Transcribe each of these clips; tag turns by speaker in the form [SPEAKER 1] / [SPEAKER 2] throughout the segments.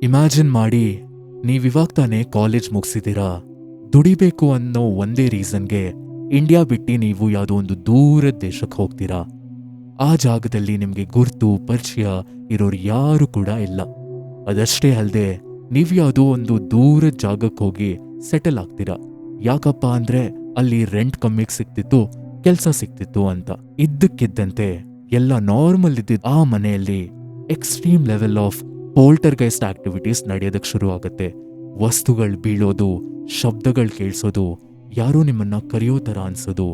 [SPEAKER 1] Imagine ಮಾಡಿ, ನೀವಿವಾಗ ತಾನೇ college ಮುಗಿಸಿದ್ದೀರಾ. ದುಡಿಬೇಕು ಅನ್ನೋ ಒಂದೇ ರೀಸನ್ಗೆ ಇಂಡಿಯಾ ಬಿಟ್ಟು ನೀವು ಯಾವುದೋ ಒಂದು ದೂರದ ದೇಶಕ್ಕೆ ಹೋಗ್ತೀರಾ. ಆ ಜಾಗದಲ್ಲಿ ನಿಮಗೆ ಗುರ್ತು ಪರಿಚಯ ಇರೋರು ಯಾರು ಕೂಡ ಇಲ್ಲ. ಅದಷ್ಟೇ ಅಲ್ಲದೆ ನೀವು ಯಾವುದೋ ಒಂದು ದೂರದ ಜಾಗಕ್ಕೆ ಹೋಗಿ ಸೆಟಲ್ ಆಗ್ತೀರಾ. ಯಾಕಪ್ಪ ಅಂದ್ರೆ ಅಲ್ಲಿ ರೆಂಟ್ ಕಮ್ಮಿಗೆ ಸಿಕ್ತಿತ್ತು, ಕೆಲಸ ಸಿಕ್ತಿತ್ತು ಅಂತ. ಇದ್ದಕ್ಕಿದ್ದಂತೆ ಎಲ್ಲ ನಾರ್ಮಲ್ ಇದ್ದಿದ್ದ ಆ ಮನೆಯಲ್ಲಿ ಎಕ್ಸ್ಟ್ರೀಮ್ ಲೆವೆಲ್ ಆಫ್ ಪೋಲ್ಟರ್ಗೈಸ್ಟ್ ಆಕ್ಟಿವಿಟೀಸ್ ನಡೆಯೋದಕ್ಕೆ ಶುರು ಆಗುತ್ತೆ. ವಸ್ತುಗಳು ಬೀಳೋದು, ಶಬ್ದಗಳು ಕೇಳಿಸೋದು, ಯಾರೋ ನಿಮ್ಮನ್ನ ಕರೆಯೋ ಥರ ಅನ್ಸೋದು,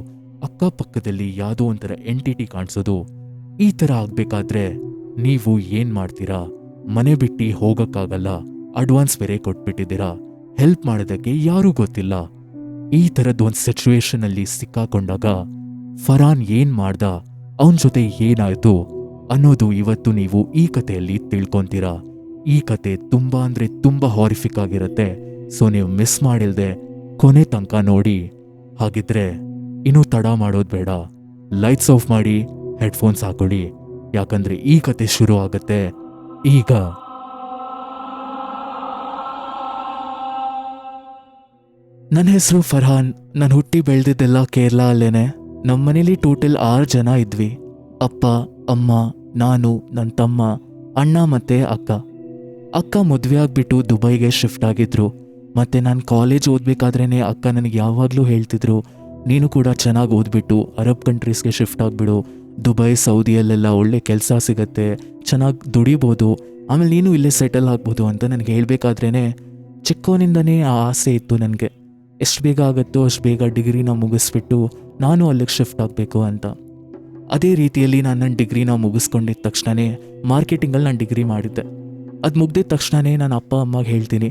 [SPEAKER 1] ಅಕ್ಕಪಕ್ಕದಲ್ಲಿ ಯಾವುದೋ ಒಂಥರ ಎಂಟಿಟಿ ಕಾಣಿಸೋದು. ಈ ಥರ ಆಗ್ಬೇಕಾದ್ರೆ ನೀವು ಏನ್ ಮಾಡ್ತೀರಾ? ಮನೆ ಬಿಟ್ಟು ಹೋಗಕ್ಕಾಗಲ್ಲ, ಅಡ್ವಾನ್ಸ್ ಬೇರೆ ಕೊಟ್ಬಿಟ್ಟಿದ್ದೀರಾ, ಹೆಲ್ಪ್ ಮಾಡೋದಕ್ಕೆ ಯಾರೂ ಗೊತ್ತಿಲ್ಲ. ಈ ಥರದ್ದೊಂದು ಸಿಚುವೇಶನ್ ಅಲ್ಲಿ ಸಿಕ್ಕಾಕೊಂಡಾಗ ಫರಾನ್ ಏನ್ ಮಾಡ್ದ, ಅವನ ಜೊತೆ ಏನಾಯ್ತು ಅನ್ನೋದು ಇವತ್ತು ನೀವು ಈ ಕಥೆಯಲ್ಲಿ ತಿಳ್ಕೊಂತೀರಾ. ಈ ಕತೆ ತುಂಬಾ ಅಂದ್ರೆ ತುಂಬಾ ಹಾರಿಫಿಕ್ ಆಗಿರುತ್ತೆ. ಸೊ ನೀವು ಮಿಸ್ ಮಾಡಿಲ್ದೆ ಕೊನೆ ತನಕ ನೋಡಿ. ಹಾಗಿದ್ರೆ ಇನ್ನೂ ತಡ ಮಾಡೋದು ಬೇಡ, ಲೈಟ್ಸ್ ಆಫ್ ಮಾಡಿ ಹೆಡ್ಫೋನ್ಸ್ ಹಾಕೊಳ್ಳಿ, ಯಾಕಂದ್ರೆ ಈ ಕತೆ ಶುರು ಆಗತ್ತೆ ಈಗ. ನನ್ನ ಹೆಸರು ಫರ್ಹಾನ್. ನಾನು ಹುಟ್ಟಿ ಬೆಳೆದಿದ್ದೆಲ್ಲ ಕೇರಳ ಅಲ್ಲೇನೆ. ನಮ್ಮನೇಲಿ ಟೋಟಲ್ 6 ಜನ ಇದ್ವಿ. ಅಪ್ಪ, ಅಮ್ಮ, ನಾನು, ನನ್ನ ತಮ್ಮ, ಅಣ್ಣ ಮತ್ತೆ ಅಕ್ಕ. ಅಕ್ಕ ಮದುವೆ ಆಗ್ಬಿಟ್ಟು ದುಬೈಗೆ ಶಿಫ್ಟ್ ಆಗಿದ್ರು. ಮತ್ತೆ ನಾನು ಕಾಲೇಜ್ ಓದ್ಬೇಕಾದ್ರೇನೆ ಅಕ್ಕ ನನಗೆ ಯಾವಾಗಲೂ ಹೇಳ್ತಿದ್ರು, ನೀನು ಕೂಡ ಚೆನ್ನಾಗಿ ಓದ್ಬಿಟ್ಟು ಅರಬ್ ಕಂಟ್ರೀಸ್ಗೆ ಶಿಫ್ಟ್ ಆಗಿಬಿಡು, ದುಬೈ ಸೌದಿಯಲ್ಲೆಲ್ಲ ಒಳ್ಳೆ ಕೆಲಸ ಸಿಗತ್ತೆ, ಚೆನ್ನಾಗಿ ದುಡಿಬೋದು, ಆಮೇಲೆ ನೀನು ಇಲ್ಲೇ ಸೆಟಲ್ ಆಗ್ಬೋದು ಅಂತ ನನಗೆ ಹೇಳಬೇಕಾದ್ರೇ ಚಿಕ್ಕವನಿಂದನೇ ಆ ಆಸೆ ಇತ್ತು ನನಗೆ. ಎಷ್ಟು ಬೇಗ ಆಗುತ್ತೋ ಅಷ್ಟು ಬೇಗ ಡಿಗ್ರಿನ ಮುಗಿಸ್ಬಿಟ್ಟು ನಾನು ಅಲ್ಲಿಗೆ ಶಿಫ್ಟ್ ಆಗಬೇಕು ಅಂತ. ಅದೇ ರೀತಿಯಲ್ಲಿ ನಾನು ನನ್ನ ಡಿಗ್ರಿನ ಮುಗಿಸ್ಕೊಂಡಿದ್ದ ತಕ್ಷಣವೇ ಮಾರ್ಕೆಟಿಂಗಲ್ಲಿ ನಾನು ಡಿಗ್ರಿ ಮಾಡಿದ್ದೆ. ಅದು ಮುಗ್ದಿದ ತಕ್ಷಣವೇ ನಾನು ಅಪ್ಪ ಅಮ್ಮಗೆ ಹೇಳ್ತೀನಿ,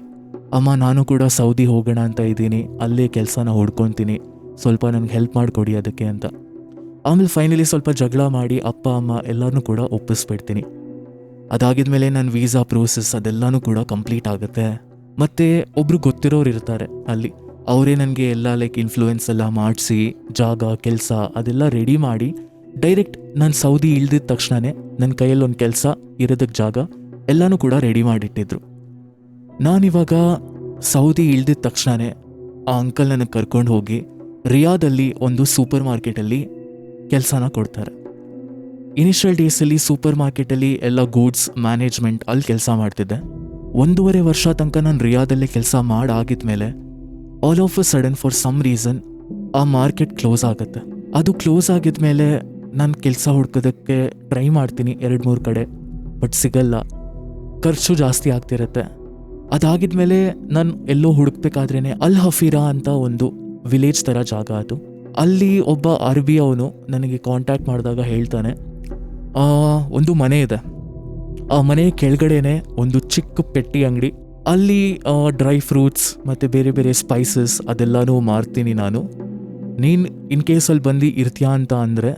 [SPEAKER 1] ಅಮ್ಮ ನಾನು ಕೂಡ ಸೌದಿ ಹೋಗೋಣ ಅಂತ ಇದ್ದೀನಿ, ಅಲ್ಲೇ ಕೆಲಸನ ಹುಡ್ಕೊತೀನಿ, ಸ್ವಲ್ಪ ನನಗೆ ಹೆಲ್ಪ್ ಮಾಡಿಕೊಡಿ ಅದಕ್ಕೆ ಅಂತ. ಆಮೇಲೆ ಫೈನಲಿ ಸ್ವಲ್ಪ ಜಗಳ ಮಾಡಿ ಅಪ್ಪ ಅಮ್ಮ ಎಲ್ಲರೂ ಕೂಡ ಒಪ್ಪಿಸ್ಬಿಡ್ತೀನಿ. ಅದಾಗಿದ್ಮೇಲೆ ನನ್ನ ವೀಸಾ ಪ್ರೋಸೆಸ್ ಅದೆಲ್ಲನೂ ಕೂಡ ಕಂಪ್ಲೀಟ್ ಆಗುತ್ತೆ. ಮತ್ತು ಒಬ್ರು ಗೊತ್ತಿರೋರು ಇರ್ತಾರೆ ಅಲ್ಲಿ, ಅವರೇ ನನಗೆ ಎಲ್ಲ ಲೈಕ್ ಇನ್ಫ್ಲೂಯೆನ್ಸ್ ಎಲ್ಲ ಮಾಡಿಸಿ ಜಾಗ ಕೆಲಸ ಅದೆಲ್ಲ ರೆಡಿ ಮಾಡಿ ಡೈರೆಕ್ಟ್ ನಾನು ಸೌದಿ ಇಳ್ದಿದ ತಕ್ಷಣವೇ ನನ್ನ ಕೈಯಲ್ಲಿ ಒಂದು ಕೆಲಸ ಇರೋದಕ್ಕೆ ಜಾಗ ಎಲ್ಲನೂ ಕೂಡ ರೆಡಿ ಮಾಡಿಟ್ಟಿದ್ರು. ನಾನಿವಾಗ ಸೌದಿ ಇಳ್ದಿದ ತಕ್ಷಣವೇ ಆ ಅಂಕಲ್ ನನಗೆ ಕರ್ಕೊಂಡು ಹೋಗಿ ರಿಯಾದಲ್ಲಿ ಒಂದು ಸೂಪರ್ ಮಾರ್ಕೆಟಲ್ಲಿ ಕೆಲಸನ ಕೊಡ್ತಾರೆ. ಇನಿಷಿಯಲ್ ಡೇಸಲ್ಲಿ ಸೂಪರ್ ಮಾರ್ಕೆಟಲ್ಲಿ ಎಲ್ಲ ಗೂಡ್ಸ್ ಮ್ಯಾನೇಜ್ಮೆಂಟ್ ಅಲ್ಲಿ ಕೆಲಸ ಮಾಡ್ತಿದ್ದೆ. 1.5 ವರ್ಷ ತನಕ ನಾನು ರಿಯಾದಲ್ಲೇ ಕೆಲಸ ಮಾಡಾಗಿದ್ಮೇಲೆ all of a sudden for some reason ಆ ಮಾರ್ಕೆಟ್ ಕ್ಲೋಸ್ ಆಗುತ್ತೆ. ಅದು ಕ್ಲೋಸ್ ಆಗಿದ್ಮೇಲೆ ನಾನು ಕೆಲಸ ಹುಡ್ಕೋದಕ್ಕೆ ಟ್ರೈ ಮಾಡ್ತೀನಿ 2-3 ಕಡೆ, ಬಟ್ ಸಿಗಲ್ಲ, ಖರ್ಚು ಜಾಸ್ತಿ ಆಗ್ತಿರುತ್ತೆ. ಅದಾಗಿದ್ಮೇಲೆ ನಾನು ಎಲ್ಲೋ ಹುಡುಕ್ಬೇಕಾದ್ರೇ ಅಲ್ ಹಫೀರಾ ಅಂತ ಒಂದು ವಿಲೇಜ್ ಥರ ಜಾಗ ಅದು. ಅಲ್ಲಿ ಒಬ್ಬ ಅರಬಿ ಅವನು ನನಗೆ ಕಾಂಟ್ಯಾಕ್ಟ್ ಮಾಡಿದಾಗ ಹೇಳ್ತಾನೆ, ಒಂದು ಮನೆ ಇದೆ, ಆ ಮನೆ ಕೆಳಗಡೆನೆ ಒಂದು ಚಿಕ್ಕ ಪೆಟ್ಟಿ ಅಂಗಡಿ, ಅಲ್ಲಿ ಡ್ರೈ ಫ್ರೂಟ್ಸ್ ಮತ್ತು ಬೇರೆ ಬೇರೆ ಸ್ಪೈಸಸ್ ಅದೆಲ್ಲನೂ ಮಾರ್ತೀನಿ ನಾನು, ನೀನು ಇನ್ ಕೇಸಲ್ಲಿ ಬಂದು ಇರ್ತೀಯಾ ಅಂತ ಅಂದರೆ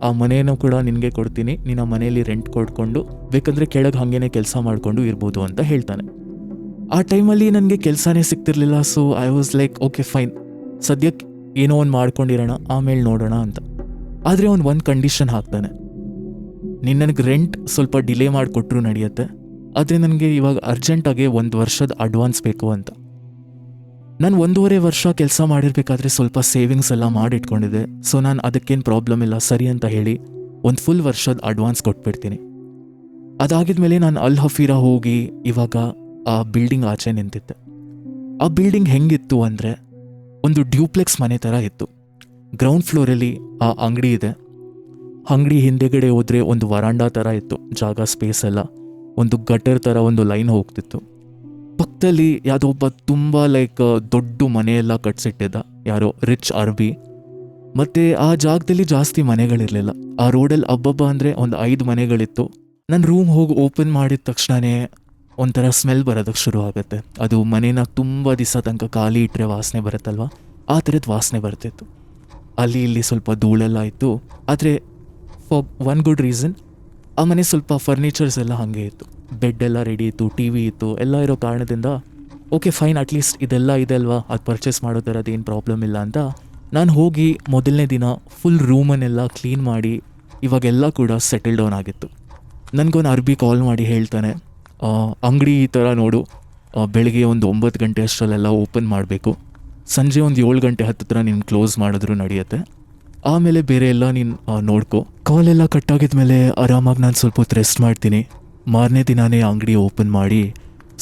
[SPEAKER 1] ಆ ಮನೇನೂ ಕೂಡ ನಿನಗೆ ಕೊಡ್ತೀನಿ, ನೀನು ಆ ಮನೇಲಿ ರೆಂಟ್ ಕೊಡ್ಕೊಂಡು ಬೇಕಂದರೆ ಕೆಳಗೆ ಹಾಗೇನೆ ಕೆಲಸ ಮಾಡಿಕೊಂಡು ಇರ್ಬೋದು ಅಂತ ಹೇಳ್ತಾನೆ. ಆ ಟೈಮಲ್ಲಿ ನನಗೆ ಕೆಲಸನೇ ಸಿಗ್ತಿರ್ಲಿಲ್ಲ. So I was like okay fine, ಸದ್ಯಕ್ಕೆ ಏನೋ ಒಂದು ಮಾಡ್ಕೊಂಡಿರೋಣ, ಆಮೇಲೆ ನೋಡೋಣ ಅಂತ. ಆದರೆ ಅವನು ಒಂದು ಕಂಡೀಷನ್ ಹಾಕ್ತಾನೆ, ನೀನು ನನಗೆ ರೆಂಟ್ ಸ್ವಲ್ಪ ಡಿಲೇ ಮಾಡಿಕೊಟ್ರು ನಡೆಯುತ್ತೆ, ಆದರೆ ನನಗೆ ಇವಾಗ ಅರ್ಜೆಂಟಾಗಿ 1 ವರ್ಷದ ಅಡ್ವಾನ್ಸ್ ಬೇಕು ಅಂತ. ನಾನು 1.5 ವರ್ಷ ಕೆಲಸ ಮಾಡಿರ್ಬೇಕಾದ್ರೆ ಸ್ವಲ್ಪ ಸೇವಿಂಗ್ಸ್ ಎಲ್ಲ ಮಾಡಿಟ್ಕೊಂಡಿದ್ದೆ. ಸೊ ನಾನು ಅದಕ್ಕೇನು ಪ್ರಾಬ್ಲಮ್ ಇಲ್ಲ ಸರಿ ಅಂತ ಹೇಳಿ ಒಂದು ಫುಲ್ ವರ್ಷದ ಅಡ್ವಾನ್ಸ್ ಕೊಟ್ಬಿಡ್ತೀನಿ. ಅದಾಗಿದ್ಮೇಲೆ ನಾನು ಅಲ್ ಹಫೀರಾ ಹೋಗಿ ಇವಾಗ ಆ ಬಿಲ್ಡಿಂಗ್ ಆಚೆ ನಿಂತಿದ್ದೆ. ಆ ಬಿಲ್ಡಿಂಗ್ ಹೆಂಗಿತ್ತು ಅಂದರೆ ಒಂದು ಡ್ಯೂಪ್ಲೆಕ್ಸ್ ಮನೆ ಥರ ಇತ್ತು. ಗ್ರೌಂಡ್ ಫ್ಲೋರಲ್ಲಿ ಆ ಅಂಗಡಿ ಇದೆ, ಅಂಗಡಿ ಹಿಂದೆಗಡೆ ಹೋದರೆ ಒಂದು ವರಾಂಡಾ ಥರ ಇತ್ತು ಜಾಗ, ಸ್ಪೇಸ್ ಎಲ್ಲ, ಒಂದು ಗಟರ್ ಥರ ಒಂದು ಲೈನ್ ಹೋಗ್ತಿತ್ತು. ಪಕ್ಕದಲ್ಲಿ ಯಾವುದೋ ಒಬ್ಬ ತುಂಬ ಲೈಕ್ ದೊಡ್ಡ ಮನೆಯೆಲ್ಲ ಕಟ್ಸಿಟ್ಟಿದ್ದ ಯಾರೋ ರಿಚ್ ಅರ್ಬಿ. ಮತ್ತು ಆ ಜಾಗದಲ್ಲಿ ಜಾಸ್ತಿ ಮನೆಗಳಿರಲಿಲ್ಲ. ಆ ರೋಡಲ್ಲಿ ಹಬ್ಬಬ್ಬ ಅಂದರೆ ಒಂದು 5 ಮನೆಗಳಿತ್ತು. ನನ್ನ ರೂಮ್ ಹೋಗಿ ಓಪನ್ ಮಾಡಿದ ತಕ್ಷಣವೇ ಒಂಥರ ಸ್ಮೆಲ್ ಬರೋದಕ್ಕೆ ಶುರು ಆಗುತ್ತೆ. ಅದು ಮನೇನ ತುಂಬ ದಿವಸ ತನಕ ಖಾಲಿ ಇಟ್ಟರೆ ವಾಸನೆ ಬರುತ್ತಲ್ವ, ಆ ಥರದ ವಾಸನೆ ಬರ್ತಿತ್ತು. ಅಲ್ಲಿ ಇಲ್ಲಿ ಸ್ವಲ್ಪ ಧೂಳೆಲ್ಲ ಇತ್ತು. ಆದರೆ ಫಾರ್ ಒನ್ ಗುಡ್ ರೀಸನ್ ಆ ಮನೆ ಸ್ವಲ್ಪ ಫರ್ನಿಚರ್ಸ್ ಎಲ್ಲ ಹಾಗೆ ಇತ್ತು, ಬೆಡ್ ಎಲ್ಲ ರೆಡಿ ಇತ್ತು, ಟಿ ವಿ ಇತ್ತು, ಎಲ್ಲ ಇರೋ ಕಾರಣದಿಂದ ಓಕೆ ಫೈನ್, ಅಟ್ಲೀಸ್ಟ್ ಇದೆಲ್ಲ ಇದೆ ಅಲ್ವಾ, ಅದು ಪರ್ಚೇಸ್ ಮಾಡೋ ಥರದ್ದು ಏನು ಪ್ರಾಬ್ಲಮ್ ಇಲ್ಲ ಅಂತ ನಾನು ಹೋಗಿ ಮೊದಲನೇ ದಿನ ಫುಲ್ ರೂಮನ್ನೆಲ್ಲ ಕ್ಲೀನ್ ಮಾಡಿ ಇವಾಗೆಲ್ಲ ಕೂಡ ಸೆಟಲ್ ಡೌನ್ ಆಗಿತ್ತು. ನನಗೊಂದು ಅರ್ಬಿ ಕಾಲ್ ಮಾಡಿ ಹೇಳ್ತಾನೆ, ಅಂಗಡಿ ಈ ಥರ ನೋಡು, ಬೆಳಿಗ್ಗೆ ಒಂದು 9 ಗಂಟೆ ಅಷ್ಟರಲ್ಲೆಲ್ಲ ಓಪನ್ ಮಾಡಬೇಕು, ಸಂಜೆ ಒಂದು 7 ಗಂಟೆ ಹತ್ತಿರ ನೀನು ಕ್ಲೋಸ್ ಮಾಡಿದ್ರು ನಡೆಯುತ್ತೆ, ಆಮೇಲೆ ಬೇರೆ ಎಲ್ಲ ನೀನು ನೋಡ್ಕೊ. ಕಾಲೆಲ್ಲ ಕಟ್ಟಾಗಿದ್ಮೇಲೆ ಆರಾಮಾಗಿ ನಾನು ಸ್ವಲ್ಪ ಹೊತ್ತು ರೆಸ್ಟ್ ಮಾಡ್ತೀನಿ. ಮಾರನೇ ದಿನಾನೇ ಅಂಗಡಿ ಓಪನ್ ಮಾಡಿ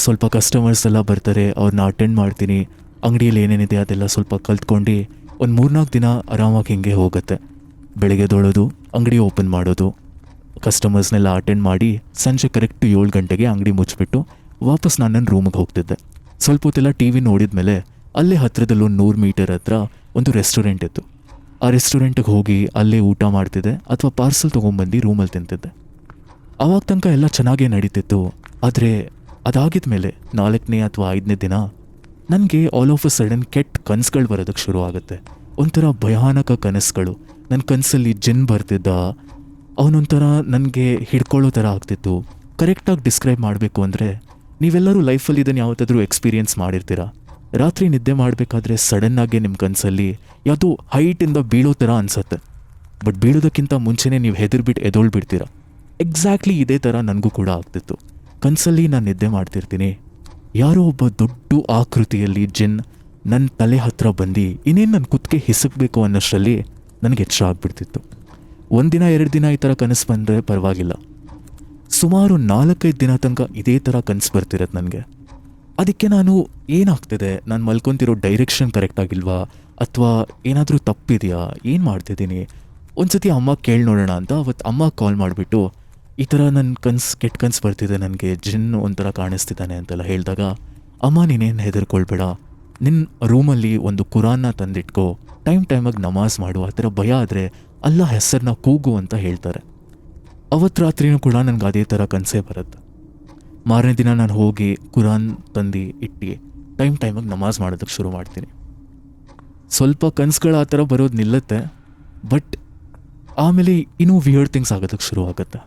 [SPEAKER 1] ಸ್ವಲ್ಪ ಕಸ್ಟಮರ್ಸ್ ಎಲ್ಲ ಬರ್ತಾರೆ, ಅವ್ರನ್ನ ಅಟೆಂಡ್ ಮಾಡ್ತೀನಿ. ಅಂಗಡಿಯಲ್ಲಿ ಏನೇನಿದೆ ಅದೆಲ್ಲ ಸ್ವಲ್ಪ ಕಲ್ತ್ಕೊಂಡು ಒಂದು 3-4 ದಿನ ಆರಾಮಾಗಿ ಹಿಂಗೆ ಹೋಗುತ್ತೆ. ಬೆಳಗ್ಗೆ ದೊಳೋದು, ಅಂಗಡಿ ಓಪನ್ ಮಾಡೋದು, ಕಸ್ಟಮರ್ಸ್ನೆಲ್ಲ ಅಟೆಂಡ್ ಮಾಡಿ ಸಂಜೆ ಕರೆಕ್ಟ್ 7 ಗಂಟೆಗೆ ಅಂಗಡಿ ಮುಚ್ಚಿಬಿಟ್ಟು ವಾಪಸ್ ನಾನು ನನ್ನ ರೂಮಿಗೆ ಹೋಗ್ತಿದ್ದೆ. ಸ್ವಲ್ಪ ಹೊತ್ತೆಲ್ಲ ಟಿ ವಿ ನೋಡಿದ್ಮೇಲೆ ಅಲ್ಲೇ ಹತ್ತಿರದಲ್ಲಿ ಒಂದು 100 ಮೀಟರ್ ಹತ್ರ ಒಂದು ರೆಸ್ಟೋರೆಂಟ್ ಇತ್ತು. ಆ ರೆಸ್ಟೋರೆಂಟಿಗೆ ಹೋಗಿ ಅಲ್ಲೇ ಊಟ ಮಾಡ್ತಿದ್ದೆ ಅಥವಾ ಪಾರ್ಸಲ್ ತೊಗೊಂಬಂದು ರೂಮಲ್ಲಿ ತಿಂತಿದ್ದೆ. ಆವಾಗ ತನಕ ಎಲ್ಲ ಚೆನ್ನಾಗೇ ನಡೀತಿತ್ತು. ಆದರೆ ಅದಾಗಿದ ಮೇಲೆ 4ನೇ ಅಥವಾ 5ನೇ ದಿನ ನನಗೆ ಆಲ್ ಆಫ್ ಅ ಸಡನ್ ಕೆಟ್ಟ ಕನಸುಗಳು ಬರೋದಕ್ಕೆ ಶುರು ಆಗುತ್ತೆ. ಒಂಥರ ಭಯಾನಕ ಕನಸುಗಳು. ನನ್ನ ಕನಸಲ್ಲಿ ಜಿನ್ ಬರ್ತಿದ್ದ, ಅವನೊಂಥರ ನನಗೆ ಹಿಡ್ಕೊಳ್ಳೋ ಥರ ಆಗ್ತಿತ್ತು. ಕರೆಕ್ಟಾಗಿ ಡಿಸ್ಕ್ರೈಬ್ ಮಾಡಬೇಕು ಅಂದರೆ, ನೀವೆಲ್ಲರೂ ಲೈಫಲ್ಲಿ ಇದನ್ನು ಯಾವತ್ತಾದರೂ ಎಕ್ಸ್ಪೀರಿಯೆನ್ಸ್ ಮಾಡಿರ್ತೀರ. ರಾತ್ರಿ ನಿದ್ದೆ ಮಾಡಬೇಕಾದ್ರೆ ಸಡನ್ನಾಗೆ ನಿಮ್ಮ ಕನಸಲ್ಲಿ ಯಾವುದೋ ಹೈಟಿಂದ ಬೀಳೋ ಥರ ಅನಿಸುತ್ತೆ. ಬಟ್ ಬೀಳೋದಕ್ಕಿಂತ ಮುಂಚೆನೇ ನೀವು ಹೆದರ್ಬಿಟ್ಟು ಎದೊಳ್ಬಿಡ್ತೀರ. ಎಕ್ಸಾಕ್ಟ್ಲಿ ಇದೇ ಥರ ನನಗೂ ಕೂಡ ಆಗ್ತಿತ್ತು. ಕನಸಲ್ಲಿ ನಾನು ನಿದ್ದೆ ಮಾಡ್ತಿರ್ತೀನಿ, ಯಾರೋ ಒಬ್ಬ ದೊಡ್ಡ ಆಕೃತಿಯಲ್ಲಿ ಜಿನ್ ನನ್ನ ತಲೆ ಹತ್ರ ಬಂದು ಇನ್ನೇನು ನನ್ನ ಕುತ್ತಿಗೆ ಹಿಸಕಬೇಕು ಅನ್ನೋಷ್ಟರಲ್ಲಿ ನನಗೆ ಎಚ್ಚರ ಆಗ್ಬಿಡ್ತಿತ್ತು. 1 ದಿನ 2 ದಿನ ಈ ಥರ ಕನಸು ಬಂದರೆ ಪರವಾಗಿಲ್ಲ, ಸುಮಾರು 4-5 ದಿನ ತನಕ ಇದೇ ಥರ ಕನಸು ಬರ್ತಿರೋದು ನನಗೆ. ಅದಕ್ಕೆ ನಾನು ಏನಾಗ್ತಿದೆ, ನಾನು ಮಲ್ಕೊತಿರೋ ಡೈರೆಕ್ಷನ್ ಕರೆಕ್ಟಾಗಿಲ್ವಾ ಅಥವಾ ಏನಾದರೂ ತಪ್ಪಿದೆಯಾ, ಏನು ಮಾಡ್ತಿದ್ದೀನಿ, ಒಂದು ಸತಿ ಅಮ್ಮ ಕೇಳಿ ನೋಡೋಣ ಅಂತ ಅವತ್ತು ಅಮ್ಮ ಕಾಲ್ ಮಾಡಿಬಿಟ್ಟು ಈ ಥರ ನನ್ನ ಕೆಟ್ಟ ಕನಸು ಬರ್ತಿದೆ, ನನಗೆ ಜಿನ್ ಒಂಥರ ಕಾಣಿಸ್ತಿದ್ದಾನೆ ಅಂತೆಲ್ಲ ಹೇಳಿದಾಗ, ಅಮ್ಮ ನೀನೇನು ಹೆದರ್ಕೊಳ್ಬೇಡ, ನಿನ್ನ ರೂಮಲ್ಲಿ ಒಂದು ಕುರಾನ್ನ ತಂದಿಟ್ಕೋ, ಟೈಮಾಗಿ ನಮಾಜ್ ಮಾಡು, ಆ ಥರ ಭಯ ಆದರೆ ಅಲ್ಲ ಹೆಸರನ್ನ ಕೂಗು ಅಂತ ಹೇಳ್ತಾರೆ. ಅವತ್ತು ರಾತ್ರಿನೂ ಕೂಡ ನನಗೆ ಅದೇ ಥರ ಕನಸೇ ಬರುತ್ತೆ. ಮಾರನೇ ದಿನ ನಾನು ಹೋಗಿ ಕುರಾನ್ ತಂದು ಇಟ್ಟು ಟೈಮಾಗಿ ನಮಾಜ್ ಮಾಡೋದಕ್ಕೆ ಶುರು ಮಾಡ್ತೀನಿ. ಸ್ವಲ್ಪ ಕನಸುಗಳು ಆ ಥರ ಬರೋದು ನಿಲ್ಲುತ್ತೆ, ಬಟ್ ಆಮೇಲೆ ಇನ್ನೂ ವಿಯರ್ಡ್ ಥಿಂಗ್ಸ್ ಆಗೋದಕ್ಕೆ ಶುರು ಆಗುತ್ತೆ.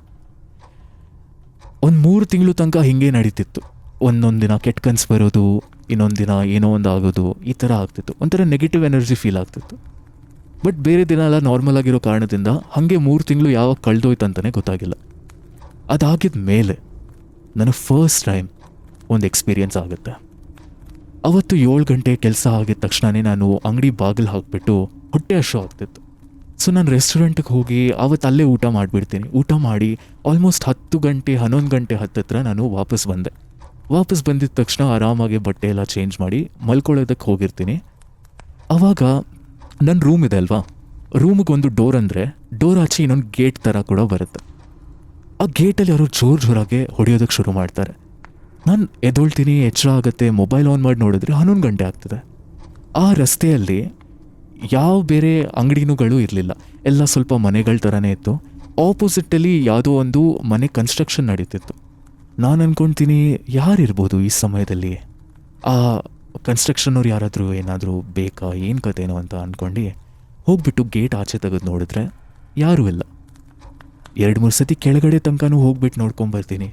[SPEAKER 1] ಒಂದು 3 ತಿಂಗಳು ತನಕ ಹಿಂಗೆ ನಡೀತಿತ್ತು. ಒಂದೊಂದು ದಿನ ಕೆಟ್ಟ ಕನಸು ಬರೋದು, ಇನ್ನೊಂದು ದಿನ ಏನೋ ಒಂದು ಆಗೋದು, ಈ ಥರ ಆಗ್ತಿತ್ತು. ಒಂಥರ ನೆಗೆಟಿವ್ ಎನರ್ಜಿ ಫೀಲ್ ಆಗ್ತಿತ್ತು. ಬಟ್ ಬೇರೆ ದಿನ ಎಲ್ಲ ನಾರ್ಮಲ್ ಆಗಿರೋ ಕಾರಣದಿಂದ ಹಾಗೆ 3 ತಿಂಗಳು ಯಾವಾಗ ಕಳೆದೋಯ್ತು ಅಂತಲೇ ಗೊತ್ತಾಗಿಲ್ಲ. ಅದಾಗಿದ ಮೇಲೆ ನನಗೆ ಫಸ್ಟ್ ಟೈಮ್ ಒಂದು ಎಕ್ಸ್ಪೀರಿಯೆನ್ಸ್ ಆಗುತ್ತೆ. ಅವತ್ತು 7 ಗಂಟೆ ಕೆಲಸ ಆಗಿದ ತಕ್ಷಣವೇ ನಾನು ಅಂಗಡಿ ಬಾಗಿಲು ಹಾಕಿಬಿಟ್ಟು ಹೊಟ್ಟೆ ಹಸಿವು ಆಗ್ತಿತ್ತು. ಸೊ ನಾನು ರೆಸ್ಟೋರೆಂಟಿಗೆ ಹೋಗಿ ಅವತ್ತು ಅಲ್ಲೇ ಊಟ ಮಾಡಿಬಿಡ್ತೀನಿ. ಊಟ ಮಾಡಿ ಆಲ್ಮೋಸ್ಟ್ 10 ಗಂಟೆ 11 ಗಂಟೆ ಹತ್ತಿರ ನಾನು ವಾಪಸ್ ಬಂದೆ. ವಾಪಸ್ ಬಂದಿದ್ದ ತಕ್ಷಣ ಆರಾಮಾಗಿ ಬಟ್ಟೆ ಎಲ್ಲ ಚೇಂಜ್ ಮಾಡಿ ಮಲ್ಕೊಳ್ಳೋದಕ್ಕೆ ಹೋಗಿರ್ತೀನಿ. ಆವಾಗ ನನ್ನ ರೂಮ್ ಇದೆ ಅಲ್ವಾ, ರೂಮಿಗೆ ಒಂದು ಡೋರ್ ಅಂದರೆ ಡೋರ್ ಆಚೆ ಇನ್ನೊಂದು ಗೇಟ್ ಥರ ಕೂಡ ಬರುತ್ತೆ. ಆ ಗೇಟಲ್ಲಿ ಯಾರೋ ಜೋರಾಗೆ ಹೊಡೆಯೋದಕ್ಕೆ ಶುರು ಮಾಡ್ತಾರೆ. ನಾನು ಎದ್ದೊಳ್ತೀನಿ, ಎಚ್ಚರ ಆಗುತ್ತೆ, ಮೊಬೈಲ್ ಆನ್ ಮಾಡಿ ನೋಡಿದ್ರೆ 11 ಗಂಟೆ ಆಗ್ತದೆ. ಆ ರಸ್ತೆಯಲ್ಲಿ ಯಾವ ಬೇರೆ ಅಂಗಡಿನೂಗಳು ಇರಲಿಲ್ಲ, ಎಲ್ಲ ಸ್ವಲ್ಪ ಮನೆಗಳ ಥರನೇ ಇತ್ತು. ಆಪೋಸಿಟ್ಟಲ್ಲಿ ಯಾವುದೋ ಒಂದು ಮನೆ ಕನ್ಸ್ಟ್ರಕ್ಷನ್ ನಡೀತಿತ್ತು. ನಾನು ಅಂದ್ಕೊಳ್ತೀನಿ ಯಾರಿರ್ಬೋದು ಈ ಸಮಯದಲ್ಲಿ, ಆ ಕನ್ಸ್ಟ್ರಕ್ಷನ್ನವ್ರು ಯಾರಾದರೂ ಏನಾದರೂ ಬೇಕಾ, ಏನು ಕಥೆನೋ ಅಂತ ಅಂದ್ಕೊಂಡು ಹೋಗ್ಬಿಟ್ಟು ಗೇಟ್ ಆಚೆ ತೆಗೆದು ನೋಡಿದ್ರೆ ಯಾರೂ ಇಲ್ಲ. 2-3 ಸತಿ ಕೆಳಗಡೆ ತನಕನೂ ಹೋಗ್ಬಿಟ್ಟು ನೋಡ್ಕೊಂಬರ್ತೀನಿ,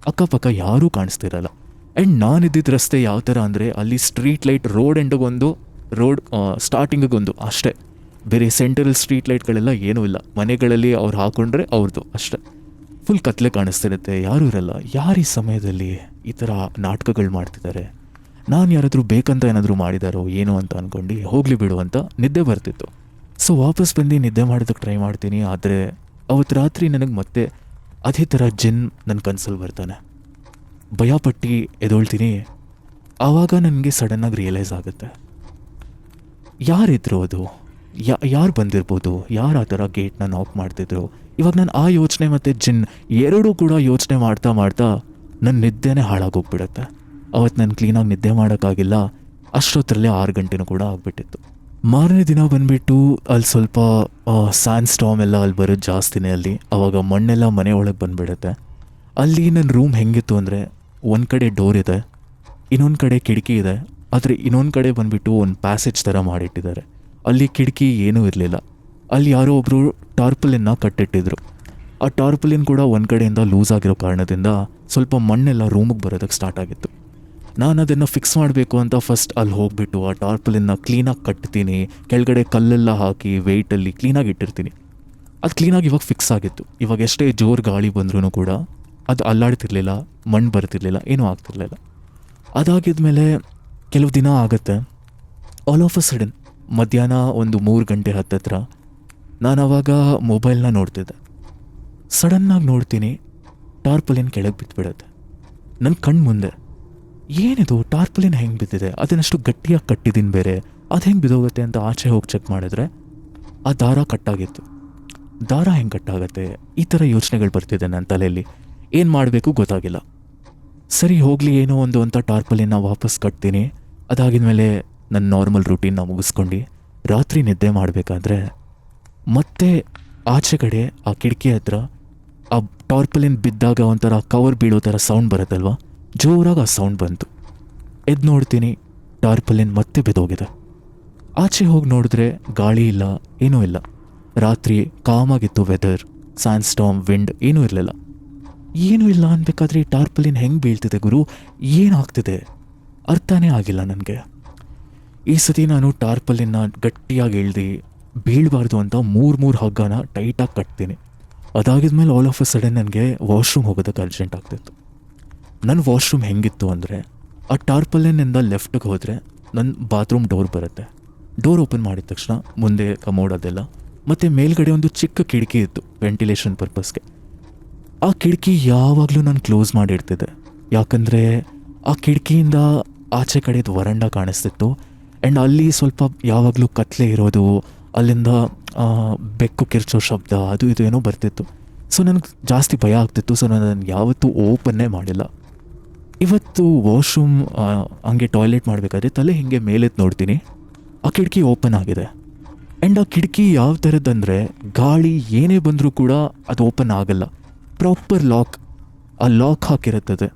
[SPEAKER 1] ಅಕ್ಕಪಕ್ಕ ಯಾರೂ ಕಾಣಿಸ್ತಿರಲ್ಲ. ಆ್ಯಂಡ್ ನಾನಿದ್ದಿದ್ದ ರಸ್ತೆ ಯಾವ ಥರ ಅಂದರೆ, ಅಲ್ಲಿ ಸ್ಟ್ರೀಟ್ ಲೈಟ್ ರೋಡ್ ಎಂಡಿಗೊಂದು, ರೋಡ್ ಸ್ಟಾರ್ಟಿಂಗಿಗೊಂದು ಅಷ್ಟೇ, ಬೇರೆ ಸೆಂಟ್ರಲ್ ಸ್ಟ್ರೀಟ್ ಲೈಟ್ಗಳೆಲ್ಲ ಏನೂ ಇಲ್ಲ. ಮನೆಗಳಲ್ಲಿ ಅವ್ರು ಹಾಕೊಂಡ್ರೆ ಅವ್ರದ್ದು ಅಷ್ಟೇ, ಫುಲ್ ಕತ್ಲೆ ಕಾಣಿಸ್ತಿರುತ್ತೆ, ಯಾರೂ ಇರಲ್ಲ. ಯಾರು ಈ ಸಮಯದಲ್ಲಿ ಈ ಥರ ನಾಟಕಗಳು ಮಾಡ್ತಿದ್ದಾರೆ, ನಾನು ಯಾರಾದರೂ ಬೇಕಂತ ಏನಾದರೂ ಮಾಡಿದಾರೋ ಏನೋ ಅಂತ ಅಂದ್ಕೊಂಡು ಹೋಗಲಿ ಬಿಡು ಅಂತ ನಿದ್ದೆ ಬರ್ತಿತ್ತು. ಸೊ ವಾಪಸ್ ಬಂದು ನಿದ್ದೆ ಮಾಡೋದಕ್ಕೆ ಟ್ರೈ ಮಾಡ್ತೀನಿ. ಆದರೆ ಅವತ್ತು ರಾತ್ರಿ ನನಗೆ ಮತ್ತೆ ಅದೇ ಥರ ಜಿನ್ ನನ್ನ ಕನಸಲ್ಲಿ ಬರ್ತಾನೆ. ಭಯಪಟ್ಟು ಎದೊಳ್ತೀನಿ. ಆವಾಗ ನನಗೆ ಸಡನ್ನಾಗಿ ರಿಯಲೈಸ್ ಆಗುತ್ತೆ, ಯಾರಿದ್ರು ಅದು, ಯಾರು ಬಂದಿರ್ಬೋದು, ಯಾರು ಆ ಥರ ಗೇಟ್ನ ನಾಕ್ ಮಾಡ್ತಿದ್ರು. ಇವಾಗ ನಾನು ಆ ಯೋಚನೆ ಮತ್ತು ಜಿನ್ ಎರಡೂ ಕೂಡ ಯೋಚನೆ ಮಾಡ್ತಾ ನನ್ನ ನಿದ್ದೆನೇ ಹಾಳಾಗೋಗ್ಬಿಡುತ್ತೆ. ಅವತ್ತು ನಾನು ಕ್ಲೀನಾಗಿ ನಿದ್ದೆ ಮಾಡೋಕ್ಕಾಗಿಲ್ಲ. ಅಷ್ಟೊತ್ತರಲ್ಲೇ 6 ಗಂಟೆನೂ ಕೂಡ ಆಗಿಬಿಟ್ಟಿತ್ತು. ಮಾರನೇ ದಿನ ಬಂದುಬಿಟ್ಟು ಅಲ್ಲಿ ಸ್ವಲ್ಪ ಸ್ಯಾಂಡ್ ಸ್ಟಾಮ್ ಎಲ್ಲ ಅಲ್ಲಿ ಬರೋದು ಜಾಸ್ತಿನೇ ಅಲ್ಲಿ. ಆವಾಗ ಮಣ್ಣೆಲ್ಲ ಮನೆ ಒಳಗೆ ಬಂದುಬಿಡುತ್ತೆ. ಅಲ್ಲಿ ನನ್ನ ರೂಮ್ ಹೆಂಗಿತ್ತು ಅಂದರೆ, ಒಂದು ಕಡೆ ಡೋರ್ ಇದೆ, ಇನ್ನೊಂದು ಕಡೆ ಕಿಟಕಿ ಇದೆ, ಆದರೆ ಇನ್ನೊಂದು ಕಡೆ ಬಂದುಬಿಟ್ಟು ಒಂದು ಪ್ಯಾಸೇಜ್ ಥರ ಮಾಡಿಟ್ಟಿದ್ದಾರೆ. ಅಲ್ಲಿ ಕಿಟಕಿ ಏನೂ ಇರಲಿಲ್ಲ. ಅಲ್ಲಿ ಯಾರೋ ಒಬ್ಬರು ಟಾರ್ಪಲಿನ್ನ ಕಟ್ಟಿಟ್ಟಿದ್ರು. ಆ ಟಾರ್ಪಲಿನ್ ಕೂಡ ಒಂದು ಕಡೆಯಿಂದ ಲೂಸ್ ಆಗಿರೋ ಕಾರಣದಿಂದ ಸ್ವಲ್ಪ ಮಣ್ಣೆಲ್ಲ ರೂಮಿಗೆ ಬರೋದಕ್ಕೆ ಸ್ಟಾರ್ಟ್ ಆಗಿತ್ತು. ನಾನು ಅದನ್ನು ಫಿಕ್ಸ್ ಮಾಡಬೇಕು ಅಂತ ಫಸ್ಟ್ ಅಲ್ಲಿ ಹೋಗಿಬಿಟ್ಟು ಆ ಟಾರ್ಪಲಿನ್ನ ಕ್ಲೀನಾಗಿ ಕಟ್ತೀನಿ, ಕೆಳಗಡೆ ಕಲ್ಲೆಲ್ಲ ಹಾಕಿ ವೆಯ್ಟಲ್ಲಿ ಕ್ಲೀನಾಗಿ ಇಟ್ಟಿರ್ತೀನಿ. ಅದು ಕ್ಲೀನಾಗಿ ಇವಾಗ ಫಿಕ್ಸ್ ಆಗಿತ್ತು. ಇವಾಗ ಎಷ್ಟೇ ಜೋರು ಗಾಳಿ ಬಂದ್ರೂ ಕೂಡ ಅದು ಅಲ್ಲಾಡ್ತಿರ್ಲಿಲ್ಲ, ಮಣ್ಣು ಬರ್ತಿರ್ಲಿಲ್ಲ, ಏನೂ ಆಗ್ತಿರ್ಲಿಲ್ಲ. ಅದಾಗಿದ್ಮೇಲೆ ಕೆಲವು ದಿನ ಆಗುತ್ತೆ. ಆಲ್ ಆಫ್ ಅ ಸಡನ್ ಮಧ್ಯಾಹ್ನ ಒಂದು 3 ಗಂಟೆ ಹತ್ತತ್ರ ನಾನು ಅವಾಗ ಮೊಬೈಲ್ನ ನೋಡ್ತಿದ್ದೆ. ಸಡನ್ನಾಗಿ ನೋಡ್ತೀನಿ, ಟಾರ್ಪಲಿನ್ ಕೆಳಗೆ ಬಿದ್ದುಬಿಡುತ್ತೆ ನನ್ನ ಕಣ್ಣು ಮುಂದೆ. ಏನಿದು ಟಾರ್ಪಲಿನ್ ಹೆಂಗೆ ಬಿದ್ದಿದೆ, ಅದನ್ನಷ್ಟು ಗಟ್ಟಿಯಾಗಿ ಕಟ್ಟಿದ್ದೀನಿ ಬೇರೆ, ಅದು ಹೆಂಗೆ ಬಿದ್ದೋಗುತ್ತೆ ಅಂತ ಆಚೆ ಹೋಗಿ ಚೆಕ್ ಮಾಡಿದ್ರೆ ಆ ದಾರ ಕಟ್ಟಾಗಿತ್ತು. ದಾರ ಹೆಂಗೆ ಕಟ್ಟಾಗತ್ತೆ, ಈ ಥರ ಯೋಚನೆಗಳು ಬರ್ತಿದೆ ನನ್ನ ತಲೆಯಲ್ಲಿ. ಏನು ಮಾಡಬೇಕು ಗೊತ್ತಾಗಿಲ್ಲ. ಸರಿ ಹೋಗಲಿ, ಏನೋ ಒಂದು ಅಂತ ಟಾರ್ಪಲಿನ ವಾಪಸ್ ಕಟ್ತೀನಿ. ಅದಾಗಿದ್ಮೇಲೆ ನನ್ನ ನಾರ್ಮಲ್ ರೂಟೀನ್ನ ಮುಗಿಸ್ಕೊಂಡು ರಾತ್ರಿ ನಿದ್ದೆ ಮಾಡಬೇಕಾದ್ರೆ ಮತ್ತೆ ಆಚೆ ಕಡೆ ಆ ಕಿಟಕಿ ಹತ್ರ ಆ ಟಾರ್ಪಲಿನ್ ಬಿದ್ದಾಗ ಒಂಥರ ಕವರ್ ಬೀಳೋ ಥರ ಸೌಂಡ್ ಬರುತ್ತಲ್ವ, ಜೋರಾಗಿ ಆ ಸೌಂಡ್ ಬಂತು. ಎದ್ದು ನೋಡ್ತೀನಿ, ಟಾರ್ಪಲಿನ್ ಮತ್ತೆ ಬಿದ್ದೋಗಿದೆ. ಆಚೆ ಹೋಗಿ ನೋಡಿದ್ರೆ ಗಾಳಿ ಇಲ್ಲ, ಏನೂ ಇಲ್ಲ. ರಾತ್ರಿ ಕಾಮಾಗಿತ್ತು ವೆದರ್, ಸ್ಯಾಂಡ್ ಸ್ಟಾರ್ಮ್, ವಿಂಡ್ ಏನೂ ಇರಲಿಲ್ಲ. ಏನೂ ಇಲ್ಲ ಅನ್ಬೇಕಾದ್ರೆ ಈ ಟಾರ್ಪಲಿನ್ ಹೆಂಗೆ ಬೀಳ್ತಿದೆ ಗುರು, ಏನಾಗ್ತಿದೆ ಅರ್ಥನೇ ಆಗಿಲ್ಲ ನನಗೆ. ಈ ಸತಿ ನಾನು ಟಾರ್ಪಲಿನ್ನ ಗಟ್ಟಿಯಾಗಿ ಎಳ್ದು ಬೀಳಬಾರ್ದು ಅಂತ 3 ಹಗ್ಗನ ಟೈಟಾಗಿ ಕಟ್ತೀನಿ. ಅದಾಗಿದ್ಮೇಲೆ ಆಲ್ ಆಫ್ ಅ ಸಡನ್ ನನಗೆ ವಾಶ್ರೂಮ್ ಹೋಗೋದಕ್ಕೆ ಅರ್ಜೆಂಟ್ ಆಗ್ತಿತ್ತು. ನನ್ನ ವಾಶ್ರೂಮ್ ಹೆಂಗಿತ್ತು ಅಂದರೆ, ಆ ಟಾರ್ಪಲಿನಿಂದ ಲೆಫ್ಟಿಗೆ ಹೋದರೆ ನನ್ನ ಬಾತ್ರೂಮ್ ಡೋರ್ ಬರುತ್ತೆ. ಡೋರ್ ಓಪನ್ ಮಾಡಿದ ತಕ್ಷಣ ಮುಂದೆ ಕಮೋಡ್ ಅದೆಲ್ಲ, ಮತ್ತು ಮೇಲ್ಗಡೆ ಒಂದು ಚಿಕ್ಕ ಕಿಟಕಿ ಇತ್ತು ವೆಂಟಿಲೇಷನ್ ಪರ್ಪಸ್ಗೆ. ಆ ಕಿಟಕಿ ಯಾವಾಗಲೂ ನಾನು ಕ್ಲೋಸ್ ಮಾಡಿರ್ತಿದ್ದೆ, ಯಾಕಂದರೆ ಆ ಕಿಟಕಿಯಿಂದ ಆಚೆ ಕಡೆದು ವರಂಡ ಕಾಣಿಸ್ತಿತ್ತು. ಆ್ಯಂಡ್ ಅಲ್ಲಿ ಸ್ವಲ್ಪ ಯಾವಾಗಲೂ ಕತ್ಲೆ ಇರೋದು, ಅಲ್ಲಿಂದ ಬೆಕ್ಕು ಕಿರ್ಚೋ ಶಬ್ದ, ಅದು ಇದು ಏನೋ ಬರ್ತಿತ್ತು. ಸೊ ನನಗೆ ಜಾಸ್ತಿ ಭಯ ಆಗ್ತಿತ್ತು. ಸೊ ನಾನು ಅದನ್ನು ಯಾವತ್ತೂ ಓಪನ್ನೇ ಮಾಡಿಲ್ಲ. ಇವತ್ತು ವಾಶ್ರೂಮ್ ಹಂಗೆ ಟಾಯ್ಲೆಟ್ ಮಾಡಬೇಕಾದ್ರೆ ತಲೆ ಹಿಂಗೆ ಮೇಲೆತ್ತು ನೋಡ್ತೀನಿ, ಆ ಕಿಟಕಿ ಓಪನ್ ಆಗಿದೆ. ಆ್ಯಂಡ್ ಆ ಕಿಟಕಿ ಯಾವ ಥರದ್ದಂದರೆ, ಗಾಳಿ ಏನೇ ಬಂದರೂ ಕೂಡ ಅದು ಓಪನ್ ಆಗಲ್ಲ. ಪ್ರಾಪರ್ ಲಾಕ್, ಆ ಲಾಕ್ ಹಾಕಿರುತ್ತದೆ.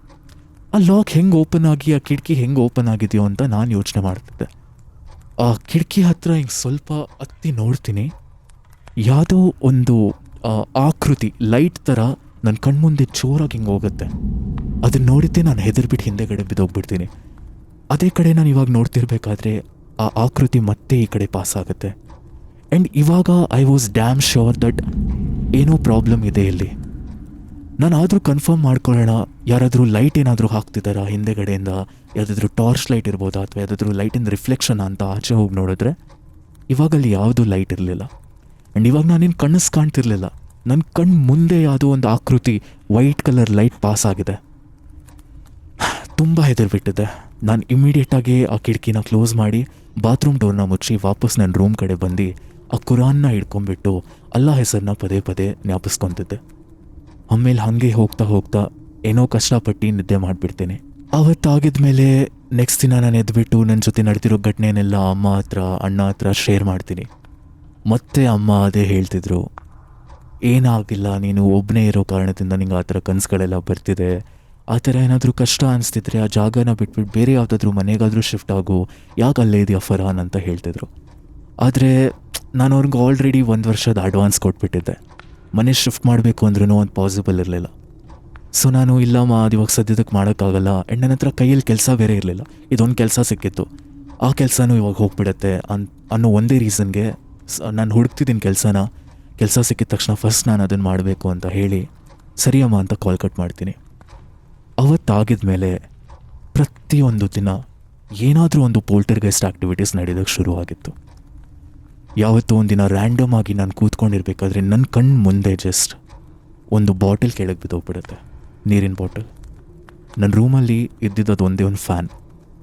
[SPEAKER 1] ಆ ಲಾಕ್ ಹೆಂಗೆ ಓಪನ್ ಆಗಿ ಆ ಕಿಟಕಿ ಹೆಂಗೆ ಓಪನ್ ಆಗಿದೆಯೋ ಅಂತ ನಾನು ಯೋಚನೆ ಮಾಡ್ತಿದ್ದೆ. ಆ ಕಿಟಕಿ ಹತ್ರ ಹಿಂಗೆ ಸ್ವಲ್ಪ ಹತ್ತಿ ನೋಡ್ತೀನಿ, ಯಾವುದೋ ಒಂದು ಆಕೃತಿ ಲೈಟ್ ಥರ ನನ್ನ ಕಣ್ಮುಂದೆ ಜೋರಾಗಿ ಹಿಂಗೆ ಹೋಗುತ್ತೆ. ಅದನ್ನ ನೋಡಿದ್ದೆ ನಾನು ಹೆದರ್ಬಿಟ್ಟು ಹಿಂದೆಗಡೆ ಬಿದ್ದೋಗ್ಬಿಡ್ತೀನಿ. ಅದೇ ಕಡೆ ನಾನು ಇವಾಗ ನೋಡ್ತಿರ್ಬೇಕಾದ್ರೆ ಆ ಆಕೃತಿ ಮತ್ತೆ ಈ ಕಡೆ ಪಾಸ್ ಆಗುತ್ತೆ. ಆ್ಯಂಡ್ ಇವಾಗ I was dam sure that ಏನೋ ಪ್ರಾಬ್ಲಮ್ ಇದೆ ಇಲ್ಲಿ. ನಾನು ಆದರೂ ಕನ್ಫರ್ಮ್ ಮಾಡ್ಕೊಳ್ಳೋಣ, ಯಾರಾದರೂ ಲೈಟ್ ಏನಾದರೂ ಹಾಕ್ತಿದ್ದಾರಾ ಹಿಂದೆಗಡೆಯಿಂದ, ಯಾವುದಾದ್ರೂ ಟಾರ್ಚ್ ಲೈಟ್ ಇರ್ಬೋದಾ ಅಥವಾ ಯಾವುದಾದ್ರೂ ಲೈಟಿಂದ ರಿಫ್ಲೆಕ್ಷನ್ ಅಂತ ಆಚೆ ಹೋಗಿ ನೋಡಿದ್ರೆ ಇವಾಗ ಅಲ್ಲಿ ಯಾವುದೂ ಲೈಟ್ ಇರಲಿಲ್ಲ. ಆ್ಯಂಡ್ ಇವಾಗ ನಾನೇನು ಕನಸು ಕಾಣ್ತಿರ್ಲಿಲ್ಲ, ನನ್ನ ಕಣ್ಣು ಮುಂದೆ ಯಾವುದೋ ಒಂದು ಆಕೃತಿ ವೈಟ್ ಕಲರ್ ಲೈಟ್ ಪಾಸ್ ಆಗಿದೆ. ತುಂಬ ಹೆದರ್ಬಿಟ್ಟಿದ್ದೆ. ನಾನು ಇಮಿಡಿಯೇಟಾಗಿ ಆ ಕಿಟಕಿನ ಕ್ಲೋಸ್ ಮಾಡಿ ಬಾತ್ರೂಮ್ ಡೋರ್ನ ಮುಚ್ಚಿ ವಾಪಸ್ ನನ್ನ ರೂಮ್ ಕಡೆ ಬಂದು ಆ ಕುರಾನ್ನ ಹಿಡ್ಕೊಂಡ್ಬಿಟ್ಟು ಅಲ್ಲಾ ಹೆಸರನ್ನ ಪದೇ ಪದೇ ಜ್ಞಾಪಿಸ್ಕೊತಿದ್ದೆ. ಆಮೇಲೆ ಹಾಗೆ ಹೋಗ್ತಾ ಹೋಗ್ತಾ ಏನೋ ಕಷ್ಟಪಟ್ಟು ನಿದ್ದೆ ಮಾಡಿಬಿಡ್ತೀನಿ. ಆವತ್ತಾಗಿದ್ಮೇಲೆ ನೆಕ್ಸ್ಟ್ ದಿನ ನಾನು ಎದ್ಬಿಟ್ಟು ನನ್ನ ಜೊತೆ ನಡೆದಿರೋ ಘಟನೆನೆಲ್ಲ ಅಮ್ಮ ಹತ್ರ ಅಣ್ಣ ಹತ್ರ ಶೇರ್ ಮಾಡ್ತೀನಿ. ಮತ್ತೆ ಅಮ್ಮ ಅದೇ ಹೇಳ್ತಿದ್ರು, ಏನಾಗಿಲ್ಲ, ನೀನು ಒಬ್ಬನೇ ಇರೋ ಕಾರಣದಿಂದ ನಿಂಗೆ ಆ ಥರ ಕನಸುಗಳೆಲ್ಲ ಬರ್ತಿದೆ. ಆ ಥರ ಏನಾದರೂ ಕಷ್ಟ ಅನಿಸ್ತಿದ್ರೆ ಆ ಜಾಗನ ಬಿಟ್ಬಿಟ್ಟು ಬೇರೆ ಯಾವುದಾದ್ರೂ ಮನೆಗಾದರೂ ಶಿಫ್ಟ್ ಆಗು, ಯಾಕೆ ಅಲ್ಲೇ ಇದೆಯಾ ಫರ್ಹಾನ್ ಅಂತ ಹೇಳ್ತಿದ್ರು. ಆದರೆ ನಾನು ಅವ್ರಿಗೆ ಆಲ್ರೆಡಿ 1 ವರ್ಷದ ಅಡ್ವಾನ್ಸ್ ಕೊಟ್ಬಿಟ್ಟಿದ್ದೆ. ಮನೆ ಶಿಫ್ಟ್ ಮಾಡಬೇಕು ಅಂದ್ರೂ ಒಂದು ಪಾಸಿಬಲ್ ಇರಲಿಲ್ಲ. ಸೊ ನಾನು ಇಲ್ಲಮ್ಮ, ಅದು ಇವಾಗ ಸದ್ಯದಕ್ಕೆ ಮಾಡೋಕ್ಕಾಗಲ್ಲ. ಆ್ಯಂಡ್ ನನ್ನ ಹತ್ರ ಕೈಯಲ್ಲಿ ಕೆಲಸ ಬೇರೆ ಇರಲಿಲ್ಲ, ಇದೊಂದು ಕೆಲಸ ಸಿಕ್ಕಿತ್ತು, ಆ ಕೆಲಸನೂ ಇವಾಗ ಹೋಗ್ಬಿಡತ್ತೆ ಅನ್ನೋ ಒಂದೇ ರೀಸನ್ಗೆ ನಾನು ಹುಡುಕ್ತಿದ್ದೀನಿ ಕೆಲಸ ಸಿಕ್ಕಿದ ತಕ್ಷಣ ಫಸ್ಟ್ ನಾನು ಅದನ್ನು ಮಾಡಬೇಕು ಅಂತ ಹೇಳಿ ಸರಿಯಮ್ಮ ಅಂತ ಕಾಲ್ ಕಟ್ ಮಾಡ್ತೀನಿ. ಅವತ್ತಾಗಿದ ಮೇಲೆ ಪ್ರತಿಯೊಂದು ದಿನ ಏನಾದರೂ ಒಂದು ಪೋಲ್ಟರ್ಗೈಸ್ಟ್ ಆ್ಯಕ್ಟಿವಿಟೀಸ್ ನಡೆಯೋದಕ್ಕೆ ಶುರುವಾಗಿತ್ತು. ಯಾವತ್ತೂ ಒಂದಿನ ರ್ಯಾಂಡಮ್ ಆಗಿ ನಾನು ಕೂತ್ಕೊಂಡಿರ್ಬೇಕಾದ್ರೆ ನನ್ನ ಕಣ್ಣು ಮುಂದೆ ಜಸ್ಟ್ ಒಂದು ಬಾಟಲ್ ಕೆಳಗೆ ಬಿದ್ದೋಗ್ಬಿಡುತ್ತೆ, ನೀರಿನ ಬಾಟಲ್. ನನ್ನ ರೂಮಲ್ಲಿ ಇದ್ದಿದ್ದು ಒಂದೇ ಒಂದು ಫ್ಯಾನ್.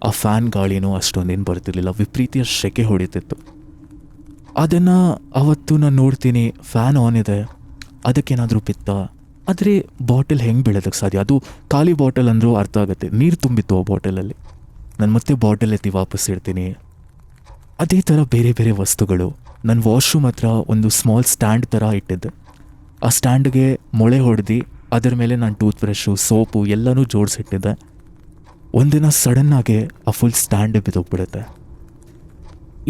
[SPEAKER 1] ಆ ಫ್ಯಾನ್ ಗಾಳಿನೂ ಅಷ್ಟೊಂದೇನು ಬರ್ತಿರ್ಲಿಲ್ಲ, ವಿಪರೀತ ಸೆಕೆ ಹೊಡಿತಿತ್ತು. ಅದನ್ನು ಅವತ್ತು ನಾನು ನೋಡ್ತೀನಿ, ಫ್ಯಾನ್ ಆನ್ ಇದೆ, ಅದಕ್ಕೇನಾದರೂ ಬಿತ್ತ. ಆದರೆ ಬಾಟಲ್ ಹೆಂಗೆ ಬೀಳೋದಕ್ಕೆ ಸಾಧ್ಯ? ಅದು ಖಾಲಿ ಬಾಟಲ್ ಅಂದರೂ ಅರ್ಥ ಆಗುತ್ತೆ, ನೀರು ತುಂಬಿತ್ತು ಆ ಬಾಟಲಲ್ಲಿ. ನಾನು ಮತ್ತೆ ಬಾಟಲ್ ಎತ್ತಿ ವಾಪಸ್ ಇಡ್ತೀನಿ. ಅದೇ ಥರ ಬೇರೆ ಬೇರೆ ವಸ್ತುಗಳು. ನನ್ನ ವಾಶ್ರೂಮ್ ಹತ್ರ ಒಂದು ಸ್ಮಾಲ್ ಸ್ಟ್ಯಾಂಡ್ ಥರ ಇಟ್ಟಿದ್ದೆ. ಆ ಸ್ಟ್ಯಾಂಡ್ಗೆ ಮೊಳೆ ಹೊಡೆದು ಅದರ ಮೇಲೆ ನಾನು ಟೂತ್ ಬ್ರಷು, ಸೋಪು ಎಲ್ಲನೂ ಜೋಡಿಸಿಟ್ಟಿದ್ದೆ. ಒಂದಿನ ಸಡನ್ನಾಗೆ ಆ ಫುಲ್ ಸ್ಟ್ಯಾಂಡೇ ಬಿದ್ದೋಗ್ಬಿಡುತ್ತೆ.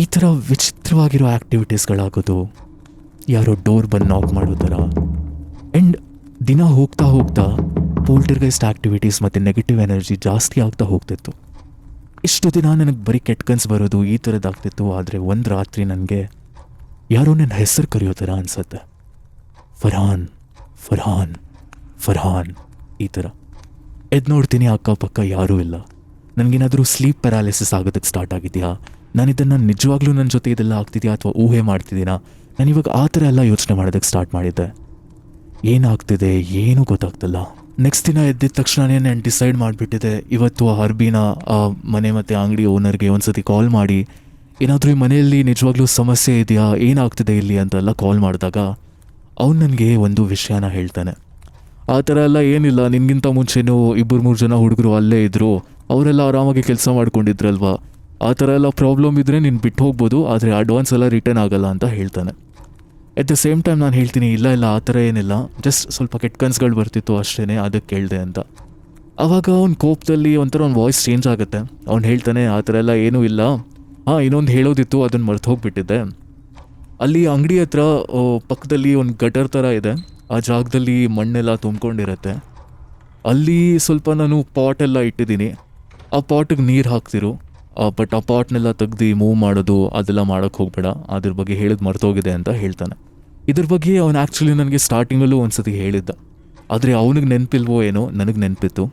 [SPEAKER 1] ಈ ಥರ ವಿಚಿತ್ರವಾಗಿರೋ ಆ್ಯಕ್ಟಿವಿಟೀಸ್ಗಳಾಗೋದು, ಯಾರೋ ಡೋರ್ ಬಂದು ನಾಕ್ ಮಾಡೋ ಥರ. ಆ್ಯಂಡ್ ದಿನ ಹೋಗ್ತಾ ಹೋಗ್ತಾ ಪೋಲ್ಟರ್ಗೈಸ್ಟ್ ಆ್ಯಕ್ಟಿವಿಟೀಸ್ ಮತ್ತು ನೆಗೆಟಿವ್ ಎನರ್ಜಿ ಜಾಸ್ತಿ ಆಗ್ತಾ ಹೋಗ್ತಿತ್ತು. ಇಷ್ಟು ದಿನ ನನಗೆ ಬರೀ ಕೆಟ್ಟ ಕನಸು ಬರೋದು ಈ ಥರದ್ದಾಗ್ತಿತ್ತು. ಆದರೆ ಒಂದು ರಾತ್ರಿ ನನಗೆ ಯಾರೋ ನನ್ನ ಹೆಸರು ಕರೆಯೋ ಥರ ಅನಿಸುತ್ತೆ, ಫರ್ಹಾನ್ ಫರ್ಹಾನ್ ಫರ್ಹಾನ್. ಈ ಥರ ಎದ್ದು ನೋಡ್ತೀನಿ, ಅಕ್ಕಪಕ್ಕ ಯಾರೂ ಇಲ್ಲ. ನನಗೇನಾದರೂ ಸ್ಲೀಪ್ ಪ್ಯಾರಾಲಿಸಿಸ್ ಆಗೋದಕ್ಕೆ ಸ್ಟಾರ್ಟ್ ಆಗಿದೆಯಾ, ನಾನು ಇದನ್ನು ನಿಜವಾಗ್ಲೂ ನನ್ನ ಜೊತೆ ಇದೆಲ್ಲ ಆಗ್ತಿದೆಯಾ ಅಥವಾ ಊಹೆ ಮಾಡ್ತಿದ್ದೀನಾ, ನಾನು ಇವಾಗ ಆ ಥರ ಎಲ್ಲ ಯೋಚನೆ ಮಾಡೋದಕ್ಕೆ ಸ್ಟಾರ್ಟ್ ಮಾಡಿದ್ದೆ. ಏನಾಗ್ತಿದೆ ಏನೂ ಗೊತ್ತಾಗ್ತಿಲ್ಲ. ನೆಕ್ಸ್ಟ್ ದಿನ ಎದ್ದಿದ ತಕ್ಷಣನೇ ನಾನು ಡಿಸೈಡ್ ಮಾಡಿಬಿಟ್ಟಿದ್ದೆ, ಇವತ್ತು ಹರ್ಬಿನ ಆ ಮನೆ ಮತ್ತು ಅಂಗಡಿ ಓನರ್ಗೆ ಒಂದ್ಸತಿ ಕಾಲ್ ಮಾಡಿ ಏನಾದರೂ ಈ ಮನೆಯಲ್ಲಿ ನಿಜವಾಗ್ಲೂ ಸಮಸ್ಯೆ ಇದೆಯಾ, ಏನಾಗ್ತಿದೆ ಇಲ್ಲಿ ಅಂತೆಲ್ಲ ಕಾಲ್ ಮಾಡಿದಾಗ ಅವ್ನು ನನಗೆ ಒಂದು ವಿಷಯನ ಹೇಳ್ತಾನೆ. ಆ ಥರ ಎಲ್ಲ ಏನಿಲ್ಲ, ನಿನಗಿಂತ ಮುಂಚೆನೂ 2-3 ಜನ ಹುಡುಗರು ಅಲ್ಲೇ ಇದ್ದರು, ಅವರೆಲ್ಲ ಆರಾಮಾಗಿ ಕೆಲಸ ಮಾಡ್ಕೊಂಡಿದ್ರಲ್ವ, ಆ ಥರ ಎಲ್ಲ ಪ್ರಾಬ್ಲಮ್ ಇದ್ದರೆ ನೀನು ಬಿಟ್ಟು ಹೋಗ್ಬೋದು, ಆದರೆ ಅಡ್ವಾನ್ಸ್ ಎಲ್ಲ ರಿಟರ್ನ್ ಆಗಲ್ಲ ಅಂತ ಹೇಳ್ತಾನೆ. ಎಟ್ ದ ಸೇಮ್ ಟೈಮ್ ನಾನು ಹೇಳ್ತೀನಿ, ಇಲ್ಲ ಆ ಥರ ಏನಿಲ್ಲ, ಜಸ್ಟ್ ಸ್ವಲ್ಪ ಕೆಟ್ಟ ಕನ್ಸುಗಳು ಬರ್ತಿತ್ತು ಅಷ್ಟೇ, ಅದಕ್ಕೆ ಕೇಳಿದೆ ಅಂತ. ಆವಾಗ ಅವ್ನ ಕೋಪದಲ್ಲಿ ಒಂಥರ ಅವ್ನ ವಾಯ್ಸ್ ಚೇಂಜ್ ಆಗುತ್ತೆ. ಅವ್ನು ಹೇಳ್ತಾನೆ, ಆ ಥರ ಎಲ್ಲ ಏನೂ ಇಲ್ಲ, ಇನ್ನೊಂದು ಹೇಳೋದಿತ್ತು ಅದನ್ನು ಮರ್ತು ಹೋಗಿಬಿಟ್ಟಿದ್ದೆ. ಅಲ್ಲಿ ಅಂಗಡಿ ಹತ್ರ ಪಕ್ಕದಲ್ಲಿ ಒಂದು ಗಟರ್ ಥರ ಇದೆ, ಆ ಜಾಗದಲ್ಲಿ ಮಣ್ಣೆಲ್ಲ ತುಂಬ್ಕೊಂಡಿರತ್ತೆ. ಅಲ್ಲಿ ಸ್ವಲ್ಪ ನಾನು ಪಾಟೆಲ್ಲ ಇಟ್ಟಿದ್ದೀನಿ, ಆ ಪಾಟಿಗೆ ನೀರು ಹಾಕ್ತಿರು, ಬಟ್ ಆ ಪಾಟ್ನೆಲ್ಲ ತೆಗ್ದು ಮೂವ್ ಮಾಡೋದು ಅದೆಲ್ಲ ಮಾಡೋಕ್ಕೆ ಹೋಗ್ಬೇಡ, ಅದ್ರ ಬಗ್ಗೆ ಹೇಳಿದ್ ಮರ್ತೋಗಿದೆ ಅಂತ ಹೇಳ್ತಾನೆ. ಇದ್ರ ಬಗ್ಗೆ ಅವನು ಆ್ಯಕ್ಚುಲಿ ನನಗೆ ಸ್ಟಾರ್ಟಿಂಗಲ್ಲೂ ಒಂದು ಸತಿ ಹೇಳಿದ್ದ, ಆದರೆ ಅವನಿಗೆ ನೆನಪಿಲ್ವೋ ಏನೋ, ನನಗೆ ನೆನಪಿತ್ತು.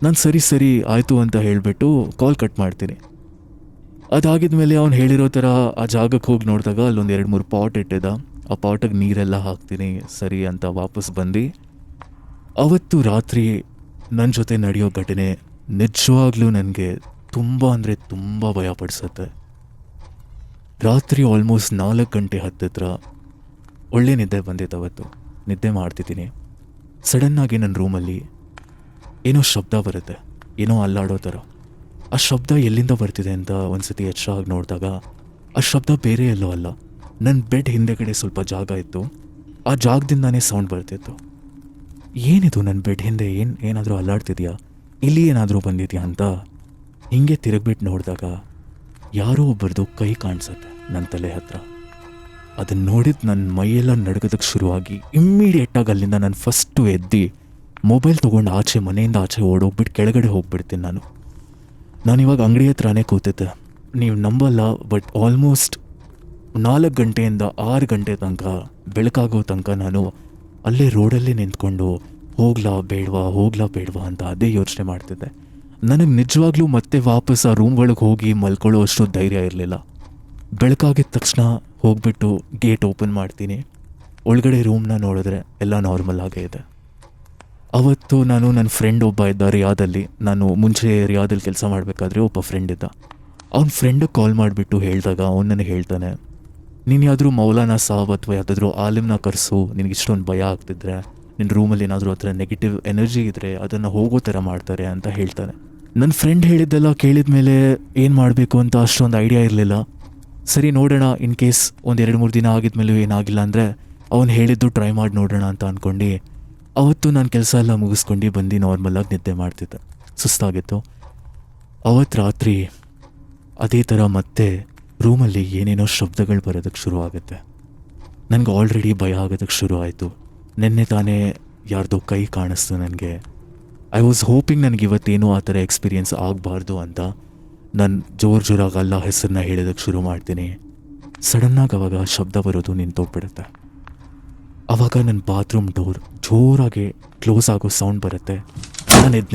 [SPEAKER 1] ನಾನು ಸರಿ ಆಯಿತು ಅಂತ ಹೇಳಿಬಿಟ್ಟು ಕಾಲ್ ಕಟ್ ಮಾಡ್ತೀನಿ. ಅದಾಗಿದ ಮೇಲೆ ಅವ್ನು ಹೇಳಿರೋ ಥರ ಆ ಜಾಗಕ್ಕೆ ಹೋಗಿ ನೋಡಿದಾಗ ಅಲ್ಲೊಂದು 2-3 ಪಾಟ್ ಇಟ್ಟಿದ್ದ, ಆ ಪಾಟಿಗೆ ನೀರೆಲ್ಲ ಹಾಕ್ತೀನಿ ಸರಿ ಅಂತ ವಾಪಸ್ ಬಂದು, ಅವತ್ತು ರಾತ್ರಿ ನನ್ನ ಜೊತೆ ನಡೆಯೋ ಘಟನೆ ನಿಜವಾಗ್ಲೂ ನನಗೆ ತುಂಬ ಅಂದರೆ ತುಂಬ ಭಯಪಡಿಸುತ್ತೆ. ರಾತ್ರಿ ಆಲ್ಮೋಸ್ಟ್ 4 ಗಂಟೆ ಹತ್ತಿರ ಒಳ್ಳೆ ನಿದ್ದೆ ಬಂದಿತ್ತು. ಅವತ್ತು ನಿದ್ದೆ ಮಾಡ್ತಿದ್ದೀನಿ, ಸಡನ್ನಾಗಿ ನನ್ನ ರೂಮಲ್ಲಿ ಏನೋ ಶಬ್ದ ಬರುತ್ತೆ, ಏನೋ ಅಲ್ಲಾಡೋ ಥರ. ಆ ಶಬ್ದ ಎಲ್ಲಿಂದ ಬರ್ತಿದೆ ಅಂತ ಒಂದ್ಸತಿ ಎಚ್ಚರಾಗಿ ನೋಡಿದಾಗ ಆ ಶಬ್ದ ಬೇರೆ ಎಲ್ಲೋ ಅಲ್ಲ, ನನ್ನ ಬೆಡ್ ಹಿಂದೆಗಡೆ ಸ್ವಲ್ಪ ಜಾಗ ಇತ್ತು, ಆ ಜಾಗದಿಂದಾನೇ ಸೌಂಡ್ ಬರ್ತಿತ್ತು. ಏನಿದು ನನ್ನ ಬೆಡ್ ಹಿಂದೆ ಏನಾದರೂ ಅಲ್ಲಾಡ್ತಿದ್ಯಾ, ಇಲ್ಲಿ ಏನಾದರೂ ಬಂದಿದೆಯಾ ಅಂತ ಹಿಂಗೆ ತಿರುಗಿಬಿಟ್ಟು ನೋಡಿದಾಗ ಯಾರೋ ಒಬ್ಬರದು ಕೈ ಕಾಣಿಸುತ್ತೆ ನನ್ನ ತಲೆ ಹತ್ರ. ಅದನ್ನು ನೋಡಿದ್ದು ನನ್ನ ಮೈಯೆಲ್ಲ ನಡ್ಗೋದಕ್ಕೆ ಶುರುವಾಗಿ ಇಮ್ಮಿಡಿಯೇಟಾಗಿ ಅಲ್ಲಿಂದ ನಾನು ಫಸ್ಟು ಎದ್ದು ಮೊಬೈಲ್ ತೊಗೊಂಡು ಮನೆಯಿಂದ ಆಚೆ ಓಡೋಗ್ಬಿಟ್ಟು ಕೆಳಗಡೆ ಹೋಗ್ಬಿಡ್ತೀನಿ. ನಾನಿವಾಗ ಅಂಗಡಿ ಹತ್ರನೇ ಕೂತಿದ್ದೆ, ನೀವು ನಂಬಲ್ಲ, ಬಟ್ ಆಲ್ಮೋಸ್ಟ್ 4 ಗಂಟೆಯಿಂದ 6 ಗಂಟೆ ತನಕ, ಬೆಳಕಾಗೋ ತನಕ ನಾನು ಅಲ್ಲೇ ರೋಡಲ್ಲೇ ನಿಂತ್ಕೊಂಡು ಹೋಗ್ಲಾ ಬೇಡವಾ ಅಂತ ಅದೇ ಯೋಚನೆ ಮಾಡ್ತಿದ್ದೆ. ನನಗೆ ನಿಜವಾಗ್ಲೂ ಮತ್ತೆ ವಾಪಸ್ ಆ ರೂಮ್ ಒಳಗೆ ಹೋಗಿ ಮಲ್ಕೊಳ್ಳೋ ಅಷ್ಟು ಧೈರ್ಯ ಇರಲಿಲ್ಲ. ಬೆಳಕಾಗಿದ ತಕ್ಷಣ ಹೋಗ್ಬಿಟ್ಟು ಗೇಟ್ ಓಪನ್ ಮಾಡ್ತೀನಿ, ಒಳಗಡೆ ರೂಮ್ನ ನೋಡಿದ್ರೆ ಎಲ್ಲ ನಾರ್ಮಲ್ ಆಗೇ ಇದೆ. ಅವತ್ತು ನಾನು ನನ್ನ ಫ್ರೆಂಡ್ ಒಬ್ಬ ಇದ್ದ ರಿಯಾದಲ್ಲಿ, ನಾನು ಮುಂಚೆ ರಿಯಾದಲ್ಲಿ ಕೆಲಸ ಮಾಡಬೇಕಾದ್ರೆ ಒಬ್ಬ ಫ್ರೆಂಡ್ ಇದ್ದ. ಅವ್ನ ಫ್ರೆಂಡಿಗೆ ಕಾಲ್ ಮಾಡಿಬಿಟ್ಟು ಹೇಳಿದಾಗ ಅವ್ನು ನನಗೆ ಹೇಳ್ತಾನೆ, ನೀನು ಯಾವ್ದಾದ್ರು ಮೌಲಾನಾ ಸಾಬ್ ಅಥವಾ ಯಾವುದಾದ್ರೂ ಆಲಿಮ್ನ ಕರೆಸು, ನಿನಗೆ ಇಷ್ಟೊಂದು ಭಯ ಆಗ್ತಿದ್ರೆ, ನಿನ್ನ ರೂಮಲ್ಲಿ ಏನಾದರೂ ಹತ್ರ ನೆಗೆಟಿವ್ ಎನರ್ಜಿ ಇದ್ದರೆ ಅದನ್ನು ಹೋಗೋ ಥರ ಮಾಡ್ತಾರೆ ಅಂತ ಹೇಳ್ತಾನೆ. ನನ್ನ ಫ್ರೆಂಡ್ ಹೇಳಿದ್ದೆಲ್ಲ ಕೇಳಿದ ಮೇಲೆ ಏನು ಮಾಡಬೇಕು ಅಂತ ಅಷ್ಟೊಂದು ಐಡಿಯಾ ಇರಲಿಲ್ಲ. ಸರಿ ನೋಡೋಣ, ಇನ್ ಕೇಸ್ ಒಂದು 2-3 ದಿನ ಆಗಿದ್ಮೇಲೂ ಏನಾಗಿಲ್ಲ ಅಂದರೆ ಅವ್ನು ಹೇಳಿದ್ದು ಟ್ರೈ ಮಾಡಿ ನೋಡೋಣ ಅಂತ ಅಂದ್ಕೊಂಡು ಅವತ್ತು ನಾನು ಕೆಲಸ ಎಲ್ಲ ಮುಗಿಸ್ಕೊಂಡು ಬಂದು ನಾರ್ಮಲಾಗಿ ನಿದ್ದೆ ಮಾಡ್ತಿದ್ದೆ. ಸುಸ್ತಾಗಿತ್ತು. ಅವತ್ತು ರಾತ್ರಿ ಅದೇ ಥರ ಮತ್ತೆ ರೂಮಲ್ಲಿ ಏನೇನೋ ಶಬ್ದಗಳು ಬರೋದಕ್ಕೆ ಶುರು ಆಗುತ್ತೆ. ನನಗೆ ಆಲ್ರೆಡಿ ಭಯ ಆಗೋದಕ್ಕೆ ಶುರು ಆಯಿತು. ನಿನ್ನೆ ತಾನೇ ಯಾರ್ದೋ ಕೈ ಕಾಣಿಸ್ತು ನನಗೆ. ಐ ವಾಸ್ ಹೋಪಿಂಗ್ ನನಗೆ ಇವತ್ತೇನೂ ಆ ಥರ ಎಕ್ಸ್ಪೀರಿಯೆನ್ಸ್ ಆಗಬಾರ್ದು ಅಂತ ನಾನು ಜೋರಾಗಿ ಅಲ್ಲ ಹೆಸರನ್ನ ಹೇಳೋದಕ್ಕೆ ಶುರು ಮಾಡ್ತೀನಿ. ಸಡನ್ನಾಗಿ ಅವಾಗ ಶಬ್ದ ಬರೋದು ನಿಂತೋಗ್ಬಿಡುತ್ತೆ. ಆವಾಗ ನನ್ನ ಬಾತ್ರೂಮ್ ಡೋರ್ ಜೋರಾಗಿ ಕ್ಲೋಸ್ ಆಗೋ ಸೌಂಡ್ ಬರುತ್ತೆ. ನಾನು ಎದ್ದು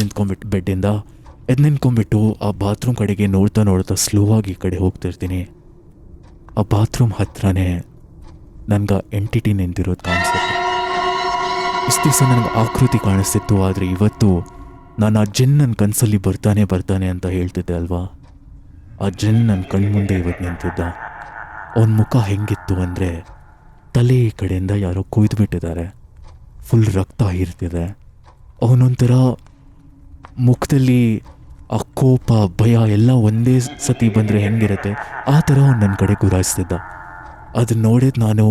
[SPEAKER 1] ನಿಂತ್ಕೊಂಡ್ಬಿಟ್ಟು ಆ ಬಾತ್ರೂಮ್ ಕಡೆಗೆ ನೋಡ್ತಾ ಸ್ಲೋ ಆಗಿ ಈ ಕಡೆ ಹೋಗ್ತಿರ್ತೀನಿ. ಆ ಬಾತ್ರೂಮ್ ಹತ್ರನೇ ನನಗೆ ಎಂಟಿಟಿ ನಿಂತಿರೋದು ಕಾಣಿಸುತ್ತೆ. ಇಷ್ಟು ದಿವಸ ನನಗೆ ಆಕೃತಿ ಕಾಣಿಸ್ತಿತ್ತು, ಆದರೆ ಇವತ್ತು ನಾನು ಆ ಜಿನ್ ನನ್ನ ಕನಸಲ್ಲಿ ಬರ್ತಾನೆ ಅಂತ ಹೇಳ್ತಿದ್ದೆ ಅಲ್ವಾ, ಆ ಜಿನ್ ನನ್ನ ಕಣ್ಮುಂದೆ ಇವತ್ತು ನಿಂತಿದ್ದ. ಅವನ ಮುಖ ಹೆಂಗಿತ್ತು ಅಂದರೆ, ತಲೆ ಈ ಕಡೆಯಿಂದ ಯಾರೋ ಕೊಯ್ದುಬಿಟ್ಟಿದ್ದಾರೆ, ಫುಲ್ ರಕ್ತ ಹೀರ್ತಿದೆ. ಅವನೊಂಥರ ಮುಖದಲ್ಲಿ ಆ ಕೋಪ ಭಯ ಎಲ್ಲ ಒಂದೇ ಸತಿ ಬಂದರೆ ಹೆಂಗಿರುತ್ತೆ ಆ ಥರ ಅವ್ನು ನನ್ನ ಕಡೆ ಗುರಾಯಿಸ್ತಿದ್ದ. ಅದನ್ನ ನೋಡಿದ ನಾನು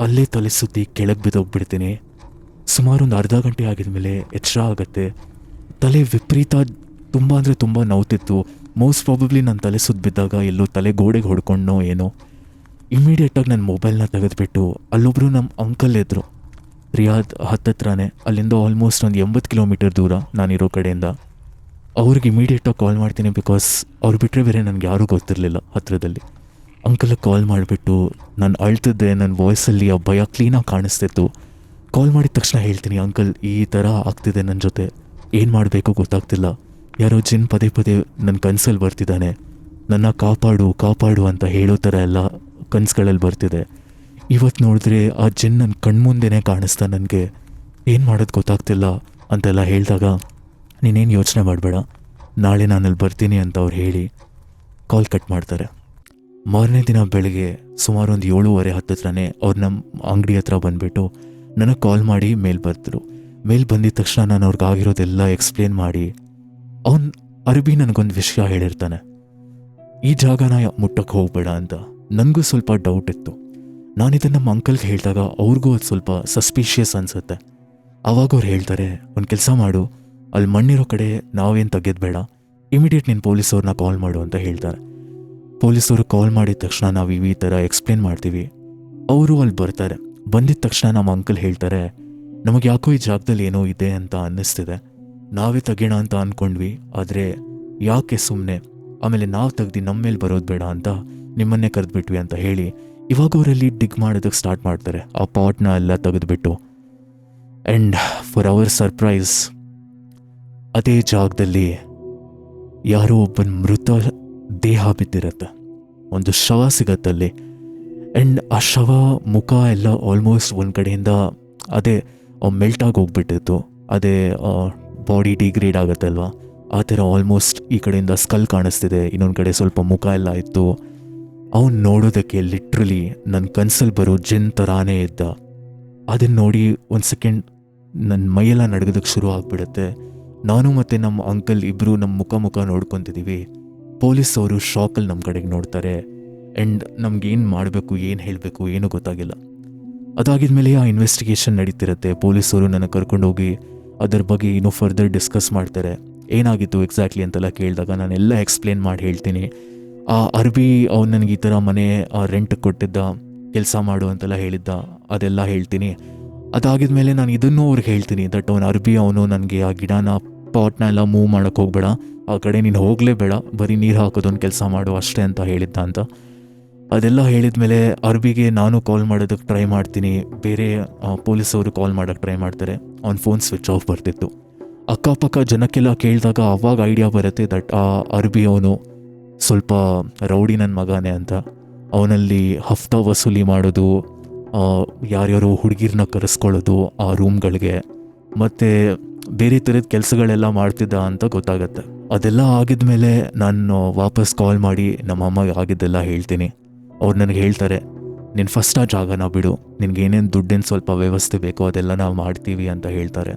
[SPEAKER 1] ಅಲ್ಲೇ ತಲೆ ಸುತ್ತಿ ಕೆಳಗೆ ಬಿದ್ದೋಗ್ಬಿಡ್ತೀನಿ. ಸುಮಾರು ಒಂದು ಅರ್ಧ ಗಂಟೆ ಆಗಿದ ಮೇಲೆ ಎಚ್ಚರ ಆಗುತ್ತೆ. ತಲೆ ವಿಪರೀತ ತುಂಬ ಅಂದರೆ ತುಂಬ ನೋವ್ತಿತ್ತು. ಮೋಸ್ಟ್ ಪ್ರಾಬಬ್ಲಿ ನಾನು ತಲೆ ಸುತ್ತ ಬಿದ್ದಾಗ ಎಲ್ಲೋ ತಲೆ ಗೋಡೆಗೆ ಹೊಡ್ಕೊಂಡೋ ಏನೋ. ಇಮ್ಮಿಡಿಯೇಟಾಗಿ ನನ್ನ ಮೊಬೈಲ್ನ ತೆಗೆದುಬಿಟ್ಟು ಅಲ್ಲೊಬ್ಬರು ನಮ್ಮ ಅಂಕಲ್ ಇದ್ದರು, ರಿಯಾದ್ ಹತ್ತತ್ರನೇ, ಅಲ್ಲಿಂದ ಆಲ್ಮೋಸ್ಟ್ ಒಂದು 80 ಕಿಲೋಮೀಟರ್ ದೂರ ನಾನಿರೋ ಕಡೆಯಿಂದ. ಅವ್ರಿಗೆ ಇಮಿಡಿಯೇಟಾಗಿ ಕಾಲ್ ಮಾಡ್ತೀನಿ, ಬಿಕಾಸ್ ಅವ್ರು ಬಿಟ್ಟರೆ ಬೇರೆ ನನಗೆ ಯಾರೂ ಗೊತ್ತಿರಲಿಲ್ಲ ಹತ್ತಿರದಲ್ಲಿ. ಅಂಕಲ್ಗೆ ಕಾಲ್ ಮಾಡಿಬಿಟ್ಟು ನಾನು ಅಳ್ತಿದ್ದೆ, ನನ್ನ ವಾಯ್ಸಲ್ಲಿ ಆ ಭಯ ಕ್ಲೀನಾಗಿ ಕಾಣಿಸ್ತಿತ್ತು. ಕಾಲ್ ಮಾಡಿದ ತಕ್ಷಣ ಹೇಳ್ತೀನಿ, ಅಂಕಲ್ ಈ ಥರ ಆಗ್ತಿದೆ ನನ್ನ ಜೊತೆ, ಏನು ಮಾಡಬೇಕು ಗೊತ್ತಾಗ್ತಿಲ್ಲ, ಯಾರೋ ಜಿನ್ ಪದೇ ಪದೇ ನನ್ನ ಕನಸಲ್ಲಿ ಬರ್ತಿದ್ದಾನೆ, ನನ್ನ ಕಾಪಾಡು ಕಾಪಾಡು ಅಂತ ಹೇಳೋ ಥರ ಎಲ್ಲ ಕನಸುಗಳಲ್ಲಿ ಬರ್ತಿದೆ. ಇವತ್ತು ನೋಡಿದ್ರೆ ಆ ಜಿನ್ ನನ್ನ ಕಣ್ಮುಂದೆನೇ ಕಾಣಿಸ್ತಾ, ನನಗೆ ಏನು ಮಾಡೋದು ಗೊತ್ತಾಗ್ತಿಲ್ಲ ಅಂತೆಲ್ಲ ಹೇಳಿದಾಗ, ನೀನೇನು ಯೋಚನೆ ಮಾಡಬೇಡ, ನಾಳೆ ನಾನಲ್ಲಿ ಬರ್ತೀನಿ ಅಂತ ಅವ್ರು ಹೇಳಿ ಕಾಲ್ ಕಟ್ ಮಾಡ್ತಾರೆ. ಮಾರನೇ ದಿನ ಬೆಳಗ್ಗೆ ಸುಮಾರು ಒಂದು 7:30 ಹತ್ತತ್ರನೇ ಅವ್ರು ನಮ್ಮ ಅಂಗಡಿ ಹತ್ರ ಬಂದುಬಿಟ್ಟು ನನಗೆ ಕಾಲ್ ಮಾಡಿ ಮೇಲ್ ಬರ್ತಿದ್ರು. ಮೇಲ್ ಬಂದಿದ ತಕ್ಷಣ ನಾನು ಅವ್ರಿಗೆ ಆಗಿರೋದೆಲ್ಲ ಎಕ್ಸ್ಪ್ಲೇನ್ ಮಾಡಿ, ಅರಬಿ ನನಗೊಂದು ವಿಷಯ ಹೇಳಿರ್ತಾನೆ, ಈ ಜಾಗನ ಮುಟ್ಟಕ್ಕೆ ಹೋಗಬೇಡ ಅಂತ. ನನಗೂ ಸ್ವಲ್ಪ ಡೌಟ್ ಇತ್ತು. ನಾನಿದನ್ನು ನಮ್ಮ ಅಂಕಲ್ಗೆ ಹೇಳಿದಾಗ ಅವ್ರಿಗೂ ಅದು ಸ್ವಲ್ಪ ಸಸ್ಪಿಷಿಯಸ್ ಅನಿಸುತ್ತೆ. ಆವಾಗ ಅವ್ರು ಹೇಳ್ತಾರೆ, ಒಂದು ಕೆಲಸ ಮಾಡು, ಅಲ್ಲಿ ಮಣ್ಣಿರೋ ಕಡೆ ನಾವೇನು ತೆಗೆದು ಬೇಡ, ಇಮಿಡಿಯೇಟ್ ನೀನು ಪೊಲೀಸವ್ರನ್ನ ಕಾಲ್ ಮಾಡು ಅಂತ ಹೇಳ್ತಾರೆ. ಪೊಲೀಸವರು ಕಾಲ್ ಮಾಡಿದ ತಕ್ಷಣ ನಾವು ಈ ಥರ ಎಕ್ಸ್ಪ್ಲೇನ್ ಮಾಡ್ತೀವಿ. ಅವರು ಅಲ್ಲಿ ಬರ್ತಾರೆ. ಬಂದಿದ್ದ ತಕ್ಷಣ ನಮ್ಮ ಅಂಕಲ್ ಹೇಳ್ತಾರೆ, ನಮಗೆ ಯಾಕೋ ಈ ಜಾಗದಲ್ಲಿ ಏನೋ ಇದೆ ಅಂತ ಅನ್ನಿಸ್ತಿದೆ, ನಾವೇ ತೆಗೋಣ ಅಂತ ಅಂದ್ಕೊಂಡ್ವಿ, ಆದರೆ ಯಾಕೆ ಸುಮ್ಮನೆ, ಆಮೇಲೆ ನಾವು ತೆಗ್ದು ನಮ್ಮ ಮೇಲೆ ಬರೋದು ಬೇಡ ಅಂತ ನಿಮ್ಮನ್ನೇ ಕರೆದ್ಬಿಟ್ವಿ ಅಂತ ಹೇಳಿ ಇವಾಗ ಅವರಲ್ಲಿ ಡಿಗ್ ಮಾಡೋದಕ್ಕೆ ಸ್ಟಾರ್ಟ್ ಮಾಡ್ತಾರೆ. ಆ ಪಾಟ್ನ ಎಲ್ಲ ತೆಗೆದುಬಿಟ್ಟು. ಆ್ಯಂಡ್ ಫಾರ್ ಅವರ್ ಸರ್ಪ್ರೈಸ್, ಅದೇ ಜಾಗದಲ್ಲಿ ಯಾರೋ ಒಬ್ಬನ ಮೃತ ದೇಹ ಬಿದ್ದಿರತ್ತೆ, ಒಂದು ಶವ ಸಿಗತ್ತಲ್ಲಿ. ಆ್ಯಂಡ್ ಆ ಶವ ಮುಖ ಎಲ್ಲ ಆಲ್ಮೋಸ್ಟ್ ಒಂದು ಕಡೆಯಿಂದ ಅದೇ ಮೆಲ್ಟಾಗಿ ಹೋಗ್ಬಿಟ್ಟಿತ್ತು, ಅದೇ ಬಾಡಿ ಡಿಗ್ರೇಡ್ ಆಗುತ್ತೆ ಅಲ್ವಾ, ಆ ಥರ ಆಲ್ಮೋಸ್ಟ್ ಈ ಕಡೆಯಿಂದ ಸ್ಕಲ್ ಕಾಣಿಸ್ತಿದೆ, ಇನ್ನೊಂದು ಕಡೆ ಸ್ವಲ್ಪ ಮುಖ ಎಲ್ಲ ಇತ್ತು. ಅವನು ನೋಡೋದಕ್ಕೆ ಲಿಟ್ರಲಿ ನನ್ನ ಕನ್ಸಲ್ಲಿ ಬರೋ ಜಿನ್ ಥರಾನೇ ಇದ್ದ. ಅದನ್ನು ನೋಡಿ ಒಂದು ಸೆಕೆಂಡ್ ನನ್ನ ಮೈಯೆಲ್ಲ ನಡ್ಗೋದಕ್ಕೆ ಶುರು ಆಗಿಬಿಡುತ್ತೆ. ನಾನು ಮತ್ತು ನಮ್ಮ ಅಂಕಲ್ ಇಬ್ಬರು ನಮ್ಮ ಮುಖ ನೋಡ್ಕೊತಿದ್ದೀವಿ. ಪೊಲೀಸವರು ಶಾಕಲ್ಲಿ ನಮ್ಮ ಕಡೆಗೆ ನೋಡ್ತಾರೆ. ಆ್ಯಂಡ್ ನಮಗೇನು ಮಾಡಬೇಕು, ಏನು ಹೇಳಬೇಕು, ಏನೂ ಗೊತ್ತಾಗಿಲ್ಲ. ಅದಾಗಿದ್ಮೇಲೆ ಆ ಇನ್ವೆಸ್ಟಿಗೇಷನ್ ನಡೀತಿರುತ್ತೆ. ಪೊಲೀಸವರು ನನಗೆ ಕರ್ಕೊಂಡೋಗಿ ಅದರ ಬಗ್ಗೆ ಇನ್ನೂ ಫರ್ದರ್ ಡಿಸ್ಕಸ್ ಮಾಡ್ತಾರೆ. ಏನಾಗಿತ್ತು ಎಕ್ಸಾಕ್ಟ್ಲಿ ಅಂತೆಲ್ಲ ಕೇಳಿದಾಗ ನಾನೆಲ್ಲ ಎಕ್ಸ್ಪ್ಲೇನ್ ಮಾಡಿ ಹೇಳ್ತೀನಿ. ಆ ಅರ್ಬಿ ಅವ್ನು ನನಗೆ ಈ ಥರ ಮನೆ ರೆಂಟ್ಗೆ ಕೊಟ್ಟಿದ್ದ, ಕೆಲಸ ಮಾಡು ಅಂತೆಲ್ಲ ಹೇಳಿದ್ದ, ಅದೆಲ್ಲ ಹೇಳ್ತೀನಿ. ಅದಾಗಿದ್ಮೇಲೆ ನಾನು ಇದನ್ನೂ ಅವ್ರಿಗೆ ಹೇಳ್ತೀನಿ, ದಟ್ ಅವನು ಅರ್ಬಿ ಅವನು ನನಗೆ ಆ ಗಿಡನ ಪಾಟ್ನ ಎಲ್ಲ ಮೂವ್ ಮಾಡೋಕ್ಕೆ ಹೋಗಬೇಡ, ಆ ಕಡೆ ನೀನು ಹೋಗಲೇಬೇಡ, ಬರೀ ನೀರು ಹಾಕೋದೊಂದು ಕೆಲಸ ಮಾಡು ಅಷ್ಟೇ ಅಂತ ಹೇಳಿದ್ದ ಅಂತ. ಅದೆಲ್ಲ ಹೇಳಿದ್ಮೇಲೆ ಅರ್ಬಿಗೆ ನಾನು ಕಾಲ್ ಮಾಡೋದಕ್ಕೆ ಟ್ರೈ ಮಾಡ್ತೀನಿ, ಬೇರೆ ಪೊಲೀಸವರು ಕಾಲ್ ಮಾಡೋಕ್ಕೆ ಟ್ರೈ ಮಾಡ್ತಾರೆ. ಅವ್ನ ಫೋನ್ ಸ್ವಿಚ್ ಆಫ್ ಬರ್ತಿತ್ತು. ಅಕ್ಕಪಕ್ಕ ಜನಕ್ಕೆಲ್ಲ ಕೇಳಿದಾಗ ಅವಾಗ ಐಡಿಯಾ ಬರುತ್ತೆ ದಟ್ ಆ ಅರ್ಬಿ ಅವನು ಸ್ವಲ್ಪ ರೌಡಿ ನನ್ನ ಮಗನೇ ಅಂತ. ಅವನಲ್ಲಿ ಹಫ್ತಾ ವಸೂಲಿ ಮಾಡೋದು, ಯಾರ್ಯಾರೋ ಹುಡುಗಿರನ್ನ ಕರೆಸ್ಕೊಳ್ಳೋದು ಆ ರೂಮ್ಗಳಿಗೆ, ಮತ್ತು ಬೇರೆ ಥರದ ಕೆಲಸಗಳೆಲ್ಲ ಮಾಡ್ತಿದ್ದ ಅಂತ ಗೊತ್ತಾಗತ್ತೆ. ಅದೆಲ್ಲ ಆಗಿದ್ಮೇಲೆ ನಾನು ವಾಪಸ್ ಕಾಲ್ ಮಾಡಿ ನಮ್ಮ ಅಮ್ಮಗೆ ಆಗಿದ್ದೆಲ್ಲ ಹೇಳ್ತೀನಿ. ಅವ್ರು ನನಗೆ ಹೇಳ್ತಾರೆ, ನೀನು ಫಸ್ಟ್ ಆ ಜಾಗನ ಬಿಡು, ನಿನಗೇನೇನು ದುಡ್ಡಿನ ಸ್ವಲ್ಪ ವ್ಯವಸ್ಥೆ ಬೇಕೋ ಅದೆಲ್ಲ ನಾವು ಮಾಡ್ತೀವಿ ಅಂತ ಹೇಳ್ತಾರೆ.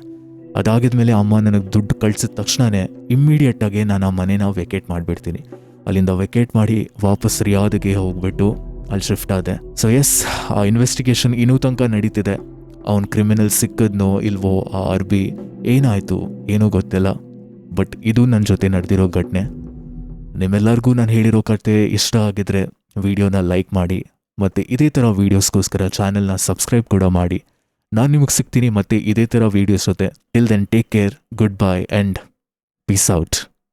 [SPEAKER 1] ಅದಾಗಿದ್ಮೇಲೆ ಅಮ್ಮ ನನಗೆ ದುಡ್ಡು ಕಳಿಸಿದ ತಕ್ಷಣವೇ ಇಮ್ಮಿಡಿಯೇಟಾಗಿ ನಾನು ಆ ಮನೇನ ವೆಕೇಟ್ ಮಾಡಿಬಿಡ್ತೀನಿ. ಅಲ್ಲಿಂದ ವೆಕೇಟ್ ಮಾಡಿ ವಾಪಸ್ ರಿಯಾದ್ಗೆ ಹೋಗ್ಬಿಟ್ಟು ಅಲ್ಲಿ ಶಿಫ್ಟ್ ಆದೆ. ಸೊ ಎಸ್, ಆ ಇನ್ವೆಸ್ಟಿಗೇಷನ್ ಇನ್ನೂ ತನಕ ನಡೀತಿದೆ. ಅವ್ನು ಕ್ರಿಮಿನಲ್ ಸಿಕ್ಕದ್ನೋ ಇಲ್ವೋ, ಆ ಅರ್ಬಿ ಏನಾಯಿತು ಏನೂ ಗೊತ್ತಿಲ್ಲ. ಬಟ್ ಇದು ನನ್ನ ಜೊತೆ ನಡೆದಿರೋ ಘಟನೆ. ನಿಮ್ಮೆಲ್ಲರಿಗೂ ನಾನು ಹೇಳಿರೋ ಕತೆ ಇಷ್ಟ ಆಗಿದ್ರೆ ವಿಡಿಯೋನ ಲೈಕ್ ಮಾಡಿ, ಮತ್ತು ಇದೇ ಥರ ವೀಡಿಯೋಸ್ಗೋಸ್ಕರ ಚಾನಲ್ನ ಸಬ್ಸ್ಕ್ರೈಬ್ ಕೂಡ ಮಾಡಿ. ನಾನು ನಿಮಗೆ ಸಿಗ್ತೀನಿ ಮತ್ತೆ ಇದೇ ಥರ ವೀಡಿಯೋಸ್ ಜೊತೆ. Till then take care, good bye and peace out.